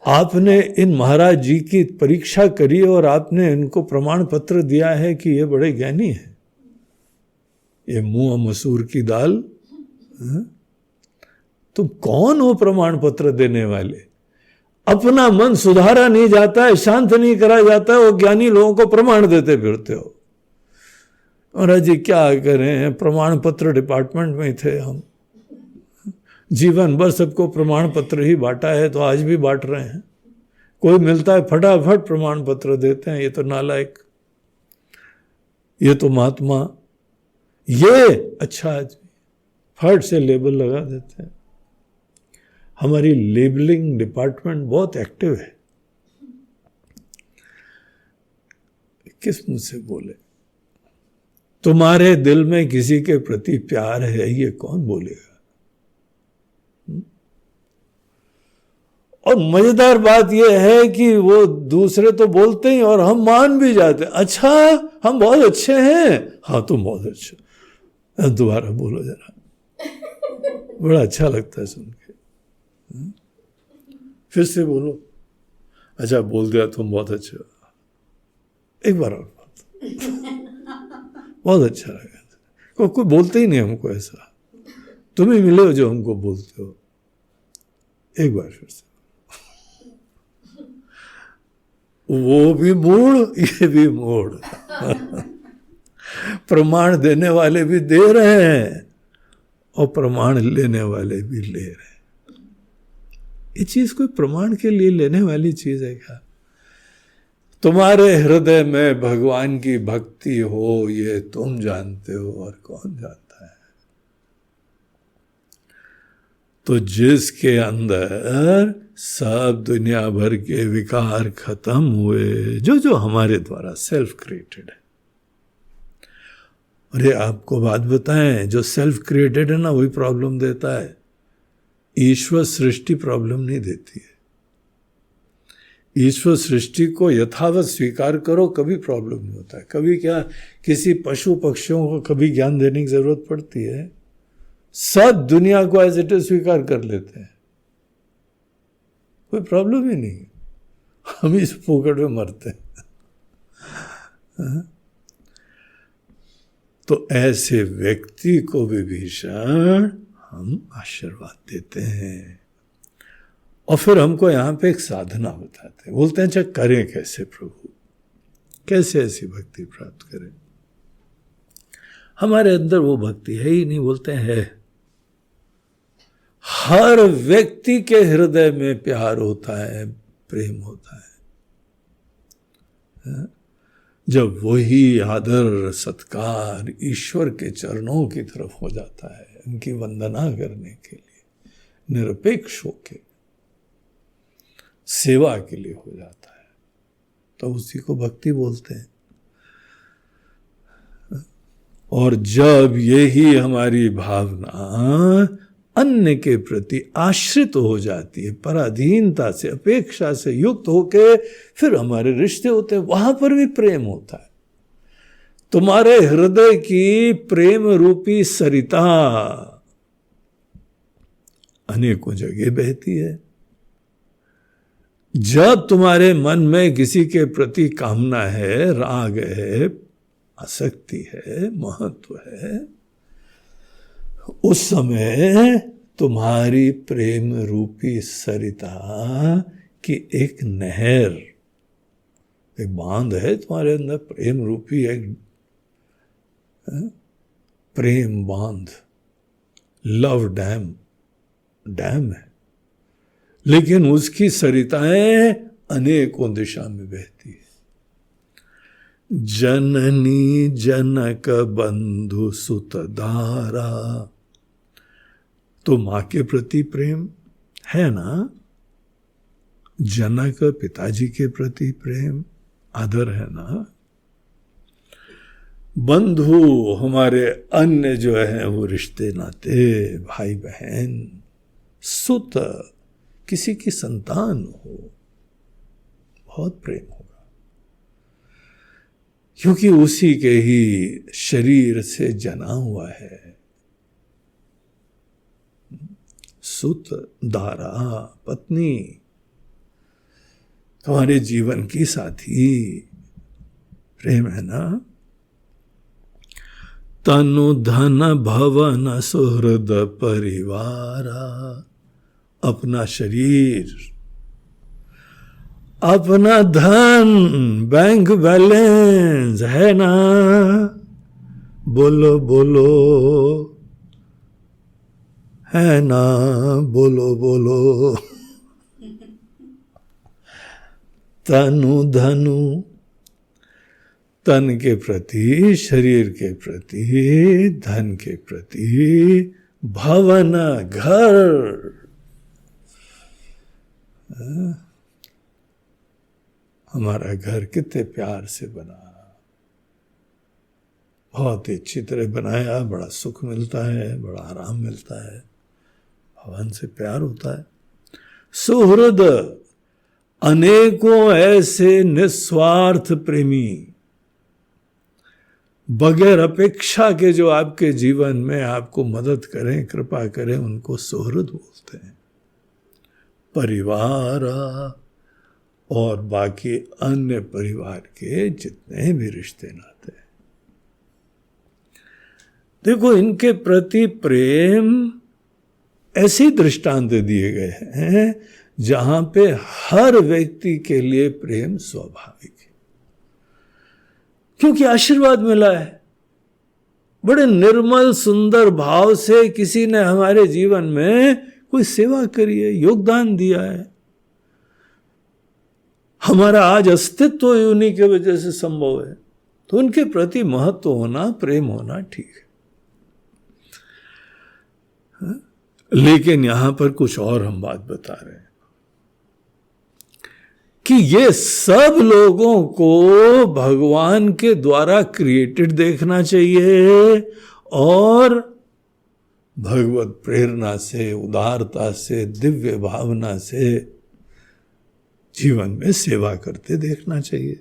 आपने इन महाराज जी की परीक्षा करी और आपने इनको प्रमाण पत्र दिया है कि ये बड़े ज्ञानी हैं। ये मुंह मसूर की दाल। तुम कौन हो प्रमाण पत्र देने वाले? अपना मन सुधारा नहीं जाता है, शांत नहीं करा जाता है, वो ज्ञानी लोगों को प्रमाण देते फिरते हो। महाराज जी क्या करें, प्रमाण पत्र डिपार्टमेंट में ही थे हम, जीवन भर सबको प्रमाण पत्र ही बांटा है, तो आज भी बांट रहे हैं। कोई मिलता है फटाफट प्रमाण पत्र देते हैं, ये तो नालायक, ये तो महात्मा, ये अच्छा आदमी, फट से लेबल लगा देते हैं। हमारी लेबलिंग डिपार्टमेंट बहुत एक्टिव है। किस मुंह से बोले? तुम्हारे दिल में किसी के प्रति प्यार है, ये कौन बोलेगा? और मजेदार बात यह है कि वो दूसरे तो बोलते ही और हम मान भी जाते हैं। अच्छा, हम बहुत अच्छे हैं। हाँ, तुम बहुत अच्छे, दोबारा बोलो जरा, बड़ा अच्छा लगता है सुन के। फिर से बोलो। अच्छा, बोल दिया तुम बहुत अच्छे हो, एक बार और बहुत अच्छा लगा। कोई बोलते ही नहीं हमको ऐसा, तुम ही मिले हो जो हमको बोलते हो। एक बार फिर से, वो भी मूड, ये भी मूड। प्रमाण देने वाले भी दे रहे हैं और प्रमाण लेने वाले भी ले रहे हैं। ये चीज कोई प्रमाण के लिए लेने वाली चीज है क्या? तुम्हारे हृदय में भगवान की भक्ति हो, ये तुम जानते हो, और कौन जानता है? तो जिसके अंदर सब दुनिया भर के विकार खत्म हुए, जो हमारे द्वारा सेल्फ क्रिएटेड है। अरे आपको बात बताएं, जो सेल्फ क्रिएटेड है ना, वही प्रॉब्लम देता है। ईश्वर सृष्टि प्रॉब्लम नहीं देती है। ईश्वर सृष्टि को यथावत स्वीकार करो, कभी प्रॉब्लम नहीं होता है। कभी क्या किसी पशु पक्षियों को कभी ज्ञान देने की जरूरत पड़ती है? सब दुनिया को एज इट इज स्वीकार कर लेते हैं, कोई प्रॉब्लम ही नहीं। हम इस फोकट में मरते हैं। तो ऐसे व्यक्ति को विभीषण हम आशीर्वाद देते हैं और फिर हमको यहां पे एक साधना बताते हैं। बोलते हैं अच्छा करें कैसे प्रभु, कैसे ऐसी भक्ति प्राप्त करें? हमारे अंदर वो भक्ति है ही नहीं। बोलते हैं है। हर व्यक्ति के हृदय में प्यार होता है, प्रेम होता है। जब वही आदर सत्कार ईश्वर के चरणों की तरफ हो जाता है, उनकी वंदना करने के लिए, निरपेक्ष होके सेवा के लिए हो जाता है, तो उसी को भक्ति बोलते हैं। और जब यही हमारी भावना अन्य के प्रति आश्रित हो जाती है, पराधीनता से, अपेक्षा से युक्त होके फिर हमारे रिश्ते होते हैं, वहां पर भी प्रेम होता है। तुम्हारे हृदय की प्रेम रूपी सरिता अनेकों जगह बहती है। जब तुम्हारे मन में किसी के प्रति कामना है, राग है, आसक्ति है, महत्व है, उस समय तुम्हारी प्रेम रूपी सरिता की एक नहर, एक बांध है तुम्हारे अंदर, प्रेम रूपी एक प्रेम बांध, लव डैम, डैम है, लेकिन उसकी सरिताएं अनेकों दिशा में बहती है। जननी जनक बंधु सुत धारा, तो मां के प्रति प्रेम है ना, जनक पिताजी के प्रति प्रेम आदर है ना, बंधु हमारे अन्य जो है वो रिश्ते नाते, भाई बहन, सुत किसी की संतान हो, बहुत प्रेम होगा, क्योंकि उसी के ही शरीर से जना हुआ है। सुत, दारा, पत्नी, तुम्हारे जीवन की साथी, प्रेम है ना। तनु धन भवन सुहृद परिवारा, अपना शरीर, अपना धन, बैंक बैलेंस है ना, बोलो बोलो, है ना, बोलो बोलो। तनु धनु, तन के प्रति, शरीर के प्रति, धन के प्रति, भवन घर, हमारा घर कितने प्यार से बना, बहुत ही अच्छी तरह बनाया, बड़ा सुख मिलता है, बड़ा आराम मिलता है, भवन से प्यार होता है। सुहृद, अनेकों ऐसे निस्वार्थ प्रेमी, बगैर अपेक्षा के जो आपके जीवन में आपको मदद करें, कृपा करें, उनको सुहृद बोलते हैं। परिवार और बाकी अन्य परिवार के जितने भी रिश्ते नाते, देखो इनके प्रति प्रेम ऐसे दृष्टांत दिए गए हैं जहां पे हर व्यक्ति के लिए प्रेम स्वाभाविक है, क्योंकि आशीर्वाद मिला है। बड़े निर्मल सुंदर भाव से किसी ने हमारे जीवन में कोई सेवा करी है, योगदान दिया है, हमारा आज अस्तित्व उन्हीं की वजह से संभव है, तो उनके प्रति महत्व होना, प्रेम होना ठीक है। लेकिन यहां पर कुछ और हम बात बता रहे हैं कि ये सब लोगों को भगवान के द्वारा क्रिएटेड देखना चाहिए और भगवत प्रेरणा से, उदारता से, दिव्य भावना से जीवन में सेवा करते देखना चाहिए।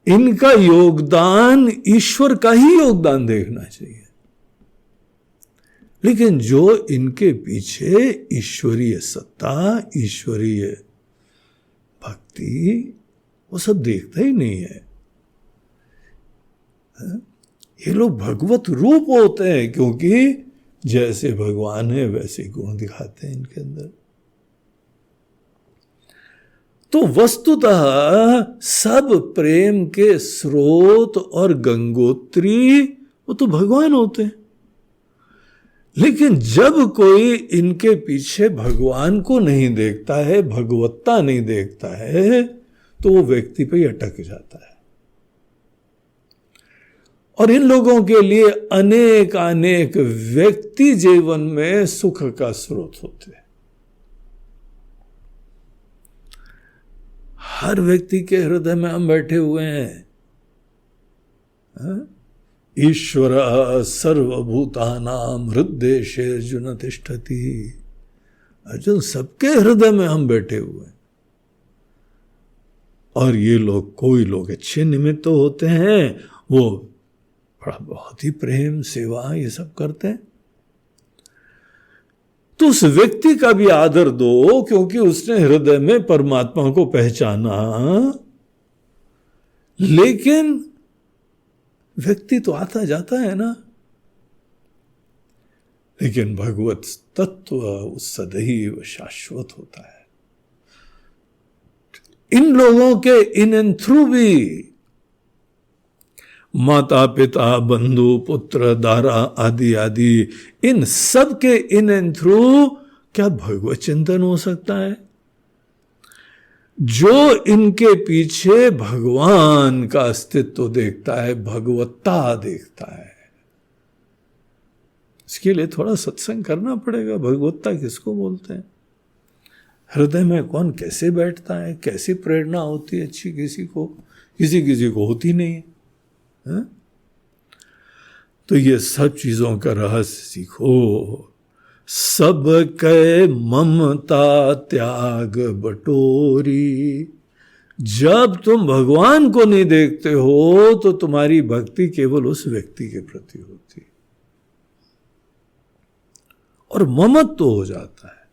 इनका योगदान ईश्वर का ही योगदान देखना चाहिए, लेकिन जो इनके पीछे ईश्वरीय सत्ता, ईश्वरीय भक्ति, वो सब देखता ही नहीं है। ये लोग भगवत रूप होते हैं, क्योंकि जैसे भगवान है वैसे गुण दिखाते हैं इनके अंदर। तो वस्तुतः सब प्रेम के स्रोत और गंगोत्री वो तो भगवान होते हैं, लेकिन जब कोई इनके पीछे भगवान को नहीं देखता है, भगवत्ता नहीं देखता है, तो वो व्यक्ति पे ही अटक जाता है। और इन लोगों के लिए अनेक अनेक व्यक्ति जीवन में सुख का स्रोत होते हैं। हर व्यक्ति के हृदय में हम बैठे हुए हैं। ईश्वर सर्वभूतानां हृदयेषु अर्जुन तिष्ठति। अर्जुन, सबके हृदय में हम बैठे हुए हैं। और ये लोग, कोई लोग अच्छे निमित्त होते हैं, वो बड़ा बहुत ही प्रेम, सेवा, ये सब करते हैं, तो उस व्यक्ति का भी आदर दो, क्योंकि उसने हृदय में परमात्मा को पहचाना। लेकिन व्यक्ति तो आता जाता है ना, लेकिन भगवत तत्व सदैव शाश्वत होता है। इन लोगों के इन एंड थ्रू भी माता पिता, बंधु, पुत्र, दारा आदि आदि, इन सब के इन एंड थ्रू क्या भगवत चिंतन हो सकता है? जो इनके पीछे भगवान का अस्तित्व देखता है, भगवत्ता देखता है। इसके लिए थोड़ा सत्संग करना पड़ेगा। भगवत्ता किसको बोलते हैं? हृदय में कौन कैसे बैठता है, कैसी प्रेरणा होती है अच्छी किसी को, किसी को होती नहीं है। तो ये सब चीजों का रहस्य सीखो। सब के ममता त्याग बटोरी। जब तुम भगवान को नहीं देखते हो तो तुम्हारी भक्ति केवल उस व्यक्ति के प्रति होती और ममत्व हो जाता है।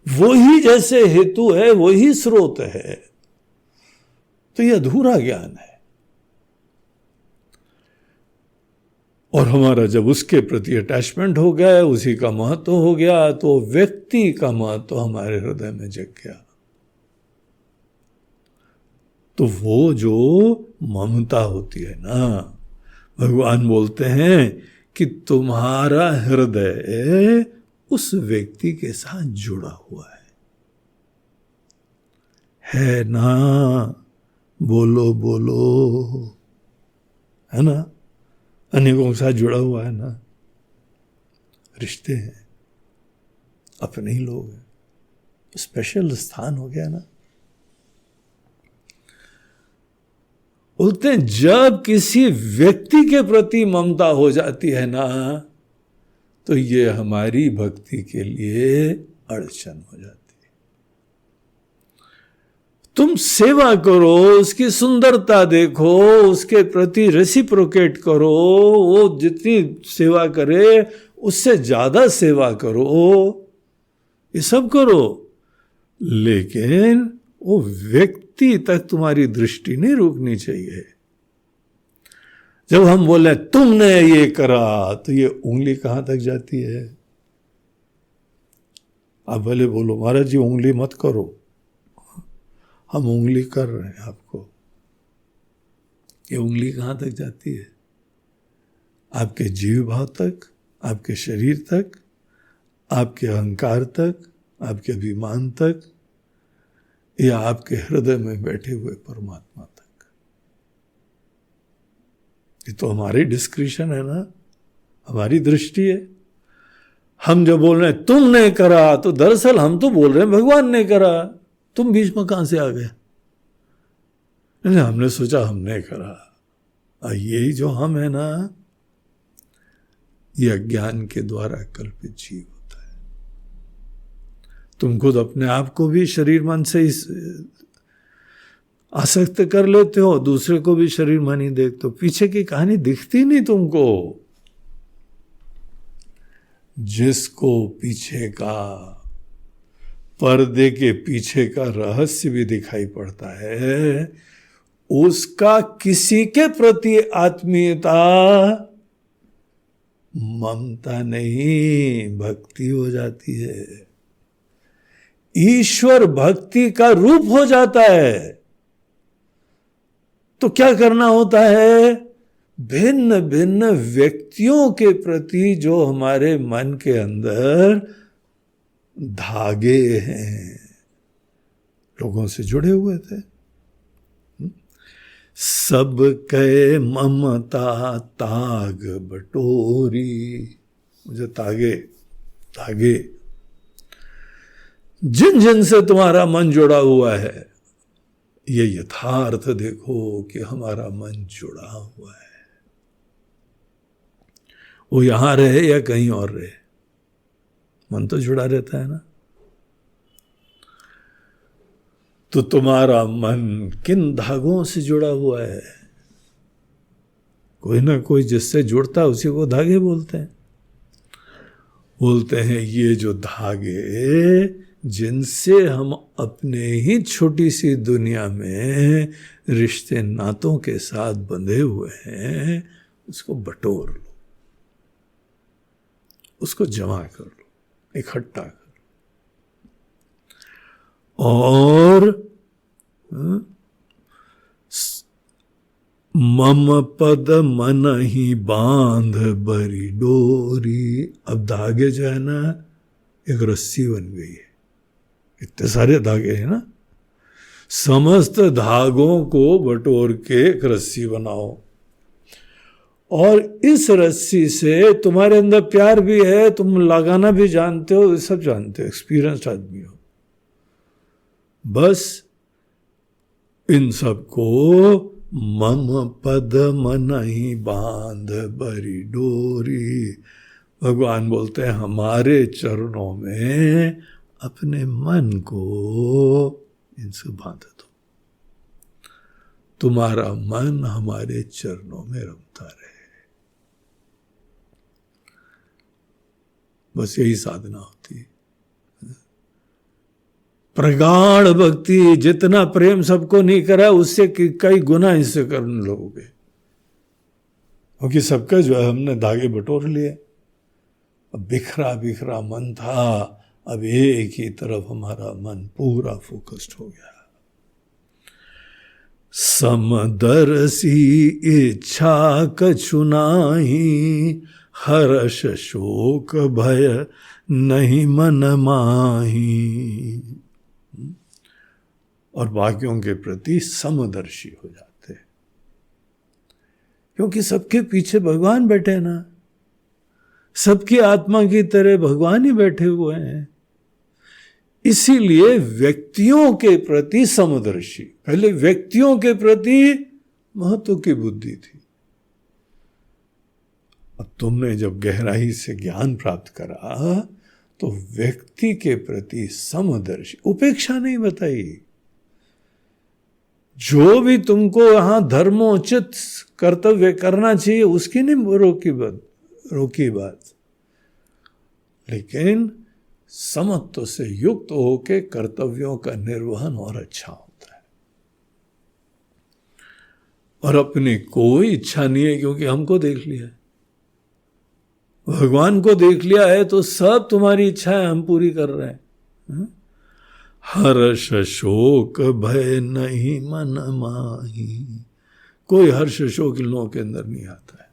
वही जैसे हेतु है, वही स्रोत है, तो यह अधूरा ज्ञान है। और हमारा जब उसके प्रति अटैचमेंट हो गया, उसी का महत्व हो गया, तो व्यक्ति का महत्व हमारे हृदय में जग गया। तो वो जो ममता होती है ना, भगवान बोलते हैं कि तुम्हारा हृदय उस व्यक्ति के साथ जुड़ा हुआ है। है ना, बोलो बोलो, है ना, अनेकों के साथ जुड़ा हुआ है ना, रिश्ते हैं, अपने ही लोग हैं, स्पेशल स्थान हो गया ना। बोलते हैं जब किसी व्यक्ति के प्रति ममता हो जाती है ना, तो ये हमारी भक्ति के लिए अड़चन हो जाती है। तुम सेवा करो, उसकी सुंदरता देखो, उसके प्रति रेसिप्रोकेट करो, वो जितनी सेवा करे उससे ज्यादा सेवा करो, ये सब करो, लेकिन वो व्यक्ति तक तुम्हारी दृष्टि नहीं रुकनी चाहिए। जब हम बोले तुमने ये करा, तो ये उंगली कहां तक जाती है? आप भले बोलो महाराज जी उंगली मत करो, हम उंगली कर रहे हैं आपको, ये उंगली कहां तक जाती है? आपके जीव भाव तक, आपके शरीर तक, आपके अहंकार तक, आपके अभिमान तक, या आपके हृदय में बैठे हुए परमात्मा तक? ये तो हमारी डिस्क्रिशन है ना, हमारी दृष्टि है। हम जो बोल रहे हैं तुमने करा, तो दरअसल हम तो बोल रहे हैं भगवान ने करा, तुम बीच में कहां से आ गए? नहीं, हमने सोचा हमने करा। यही जो हम है ना, ये अज्ञान के द्वारा कल्पित जीव होता है। तुम खुद अपने आप को भी शरीर मन से आसक्त कर लेते हो, दूसरे को भी शरीर मन ही देखते हो, पीछे की कहानी दिखती नहीं तुमको। जिसको पीछे का, पर्दे के पीछे का रहस्य भी दिखाई पड़ता है, उसका किसी के प्रति आत्मीयता, ममता नहीं, भक्ति हो जाती है। ईश्वर भक्ति का रूप हो जाता है। तो क्या करना होता है? भिन्न भिन्न व्यक्तियों के प्रति जो हमारे मन के अंदर धागे हैं, लोगों से जुड़े हुए थे, सब कहे ममता ताग बटोरी। मुझे धागे जिन जिन से तुम्हारा मन जुड़ा हुआ है, ये यथार्थ देखो कि हमारा मन जुड़ा हुआ है। वो यहां रहे या कहीं और रहे, मन तो जुड़ा रहता है ना। तो तुम्हारा मन किन धागों से जुड़ा हुआ है? कोई ना कोई जिससे जुड़ता है उसी को धागे बोलते हैं। बोलते हैं ये जो धागे जिनसे हम अपने ही छोटी सी दुनिया में रिश्ते नातों के साथ बंधे हुए हैं, उसको बटोर लो, उसको जमा कर लो, इकट्ठा कर लो, और मम पद मन ही बांध बरी डोरी। अब धागे जो है ना, एक रस्सी बन गई है। इतने सारे धागे हैं ना, समस्त धागों को बटोर के एक रस्सी बनाओ, और इस रस्सी से तुम्हारे अंदर प्यार भी है, तुम लगाना भी जानते हो, सब जानते हो, एक्सपीरियंस्ड आदमी हो। बस इन सबको मम पद मन ही बांध बरी डोरी। भगवान बोलते हैं हमारे चरणों में अपने मन को इनसे बांध दो, तुम्हारा मन हमारे चरणों में रमता रहे। बस यही साधना होती है। प्रगाढ़ भक्ति, जितना प्रेम सबको नहीं करा उससे कई गुना इससे करने लोगे, क्योंकि सबका जो है हमने धागे बटोर लिए। अब बिखरा बिखरा मन था, अब एक ही तरफ हमारा मन पूरा फोकस्ड हो गया। समदर्शी इच्छा कछु नाही, हर्ष शोक भय नहीं मन माही। और बाकियों के प्रति समदर्शी हो जाते हैं, क्योंकि सबके पीछे भगवान बैठे हैं ना, सबकी आत्मा की तरह भगवान ही बैठे हुए हैं। इसीलिए व्यक्तियों के प्रति समदर्शी, पहले व्यक्तियों के प्रति महत्व की बुद्धि थी। अब तुमने जब गहराई से ज्ञान प्राप्त करा तो व्यक्ति के प्रति समदर्शी, उपेक्षा नहीं बताई। जो भी तुमको यहां धर्मोचित कर्तव्य करना चाहिए उसकी नहीं रोकी बात, लेकिन समत्व से युक्त होकर कर्तव्यों का निर्वहन और अच्छा होता है। और अपनी कोई इच्छा नहीं है, क्योंकि हमको देख लिया है, भगवान को देख लिया है, तो सब तुम्हारी इच्छाएं हम पूरी कर रहे हैं। हर्ष शोक भय नहीं मन माही, कोई हर्ष शोक इन लोगों के अंदर नहीं आता है।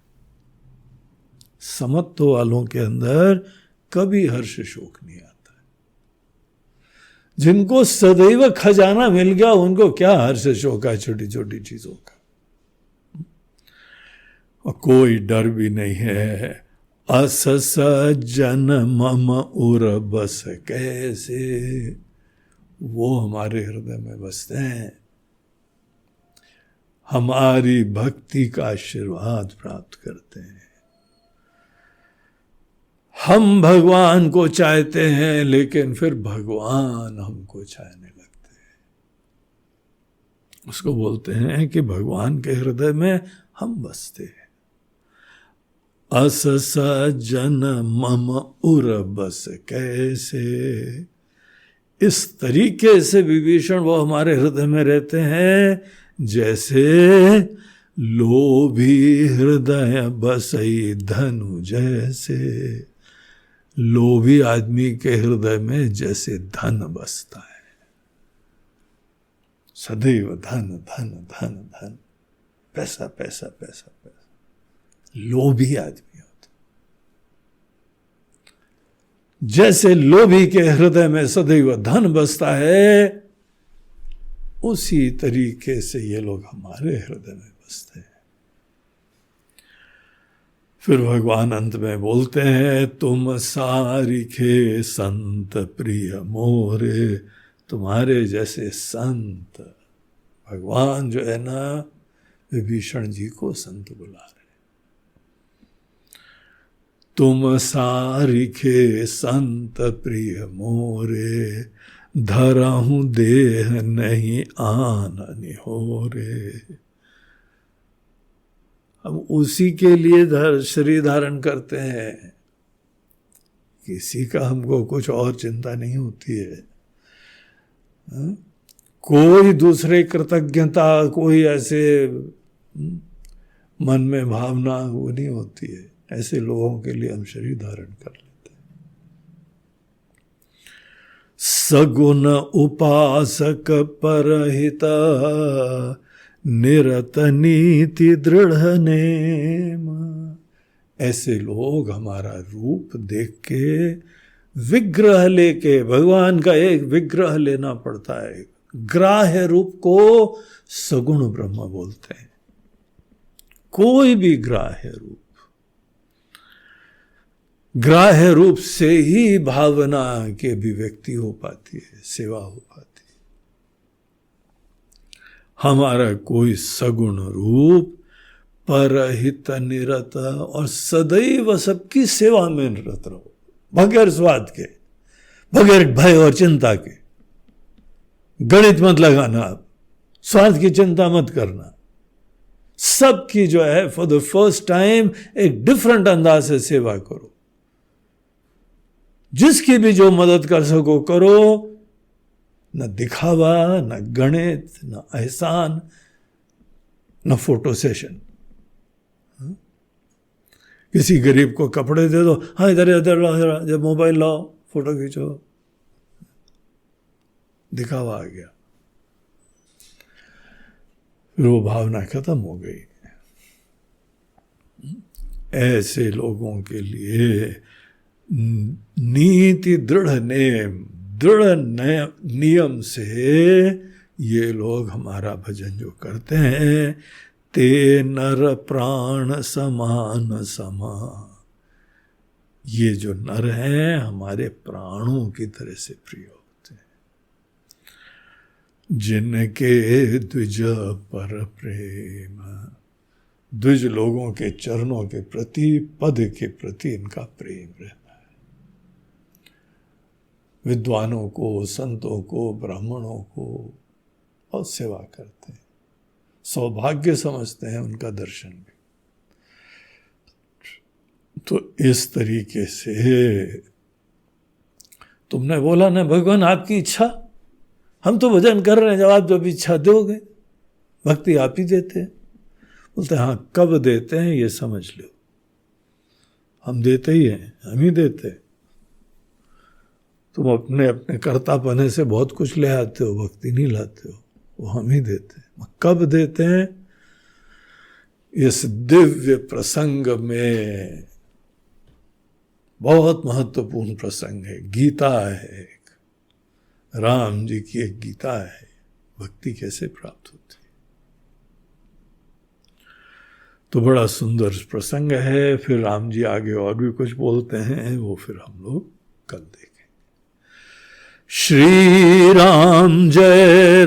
समत्व वालों के अंदर कभी हर्ष शोक नहीं आता है। जिनको सदैव खजाना मिल गया उनको क्या हर्ष शोक है छोटी छोटी चीजों का। और कोई डर भी नहीं है। असस जन मम उर बस कैसे, वो हमारे हृदय में बसते हैं, हमारी भक्ति का आशीर्वाद प्राप्त करते हैं। हम भगवान को चाहते हैं, लेकिन फिर भगवान हमको चाहने लगते हैं। उसको बोलते हैं कि भगवान के हृदय में हम बसते हैं। अस सज्जन मम उर बस कैसे, इस तरीके से विभीषण वो हमारे हृदय में रहते हैं जैसे लोभी हृदय बसई धनु जैसे। लोभी आदमी के हृदय में जैसे धन बसता है, सदैव धन धन धन धन, पैसा पैसा पैसा पैसा, लोभी आदमी होता। जैसे लोभी के हृदय में सदैव धन बसता है, उसी तरीके से ये लोग हमारे हृदय में बसते हैं। फिर भगवान अंत में बोलते हैं, तुम सारिखे संत प्रिय मोरे, तुम्हारे जैसे संत, भगवान जो है ना विभीषण जी को संत बुला रहे। तुम सारिखे संत प्रिय मोरे, धरहूं देह नहीं आन निहोरे। हम उसी के लिए शरीर धारण करते हैं, किसी का हमको कुछ और चिंता नहीं होती है। कोई दूसरे कृतज्ञता, कोई ऐसे मन में भावना वो नहीं होती है। ऐसे लोगों के लिए हम शरीर धारण कर लेते हैं। सगुण उपासक परहिता, निरत नीति दृढ़ नेम। ऐसे लोग हमारा रूप देख के विग्रह लेके, भगवान का एक विग्रह लेना पड़ता है। ग्राह्य रूप को सगुण ब्रह्म बोलते हैं। कोई भी ग्राह्य रूप, ग्राह्य रूप से ही भावना की अभिव्यक्ति हो पाती है, सेवा हो पाती है। हमारा कोई सगुण रूप परहित निरत, और सदैव सबकी सेवा में निरत रहो, बगैर स्वाद के, बगैर भय और चिंता के। गणित मत लगाना, आप स्वाद की चिंता मत करना। सबकी जो है फॉर द फर्स्ट टाइम एक डिफरेंट अंदाज से सेवा करो। जिसकी भी जो मदद कर सको करो, न दिखावा, न गणित, न एहसान, न फोटो सेशन। किसी गरीब को कपड़े दे दो, हाँ इधर इधर लाओ, जब मोबाइल लाओ फोटो खींचो, दिखावा आ गया, फिर वो भावना खत्म हो गई। ऐसे लोगों के लिए नीति दृढ़ नियम से ये लोग हमारा भजन जो करते हैं, ते नर प्राण समान समा, ये जो नर हैं हमारे प्राणों की तरह से प्रिय होते हैं। जिनके द्विज पर प्रेम, द्विज लोगों के चरणों के प्रति, पद के प्रति इनका प्रेम रहता है। विद्वानों को, संतों को, ब्राह्मणों को बहुत सेवा करते हैं, सौभाग्य समझते हैं उनका दर्शन भी। तो इस तरीके से तुमने बोला ना भगवान आपकी इच्छा, हम तो भजन कर रहे हैं, जब आप जब इच्छा दोगे, भक्ति आप ही देते हैं। बोलते हाँ, कब देते हैं ये समझ लो, हम देते ही हैं, हम ही देते हैं। तुम अपने अपने कर्तापने से बहुत कुछ ले आते हो, भक्ति नहीं लाते हो, वो हम ही देते हैं। कब देते हैं? इस दिव्य प्रसंग में, बहुत महत्वपूर्ण प्रसंग है, गीता है एक, राम जी की एक गीता है, भक्ति कैसे प्राप्त होती है। तो बड़ा सुंदर प्रसंग है। फिर राम जी आगे और भी कुछ बोलते हैं, वो फिर हम लोग कल देखें। श्री राम जय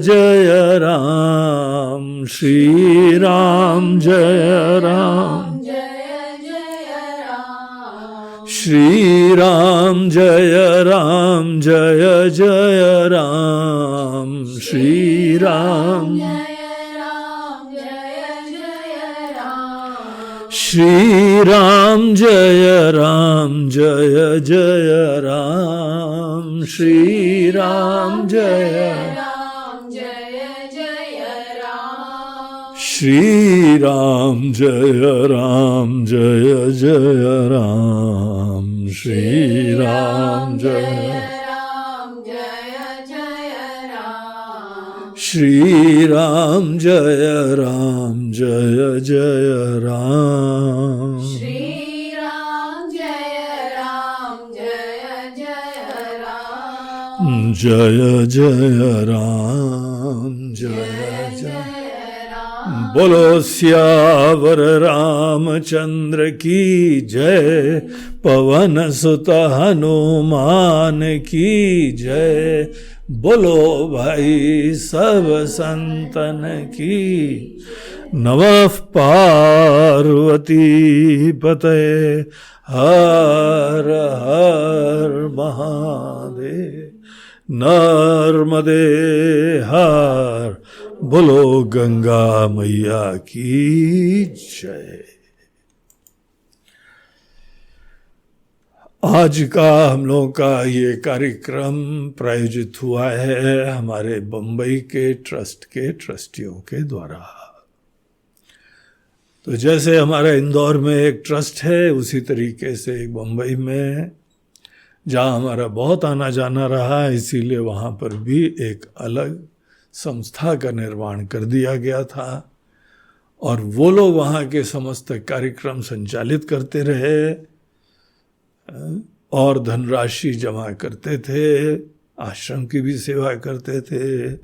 जय राम, श्री राम जय राम, श्री राम जय जय राम, श्री राम, श्री राम जय जय राम, श्री राम जय, श्री राम जय जय राम, श्री राम जय, श्री राम जय जय राम, श्री राम जय राम, जय जय राम, जय जय राम। बोलो सियावर रामचंद्र की जय, पवन सुत हनुमान की जय, बोलो भाई सब संतन की। नमः पार्वती पतये, हर हर महादेव, नर्मदे हर, बोलो गंगा मैया की जय। आज का हम लोगों का ये कार्यक्रम प्रायोजित हुआ है हमारे बम्बई के ट्रस्ट के ट्रस्टियों के द्वारा। तो जैसे हमारा इंदौर में एक ट्रस्ट है, उसी तरीके से एक बम्बई में, जहाँ हमारा बहुत आना जाना रहा, इसीलिए वहाँ पर भी एक अलग संस्था का निर्माण कर दिया गया था और वो लोग वहाँ के समस्त कार्यक्रम संचालित करते रहे और धनराशि जमा करते थे, आश्रम की भी सेवा करते थे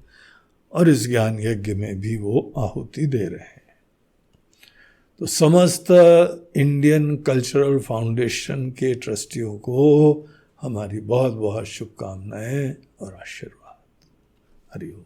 और इस ज्ञान यज्ञ में भी वो आहुति दे रहे हैं। तो समस्त इंडियन कल्चरल फाउंडेशन के ट्रस्टियों को हमारी बहुत बहुत शुभकामनाएं और आशीर्वाद। हरि ओम।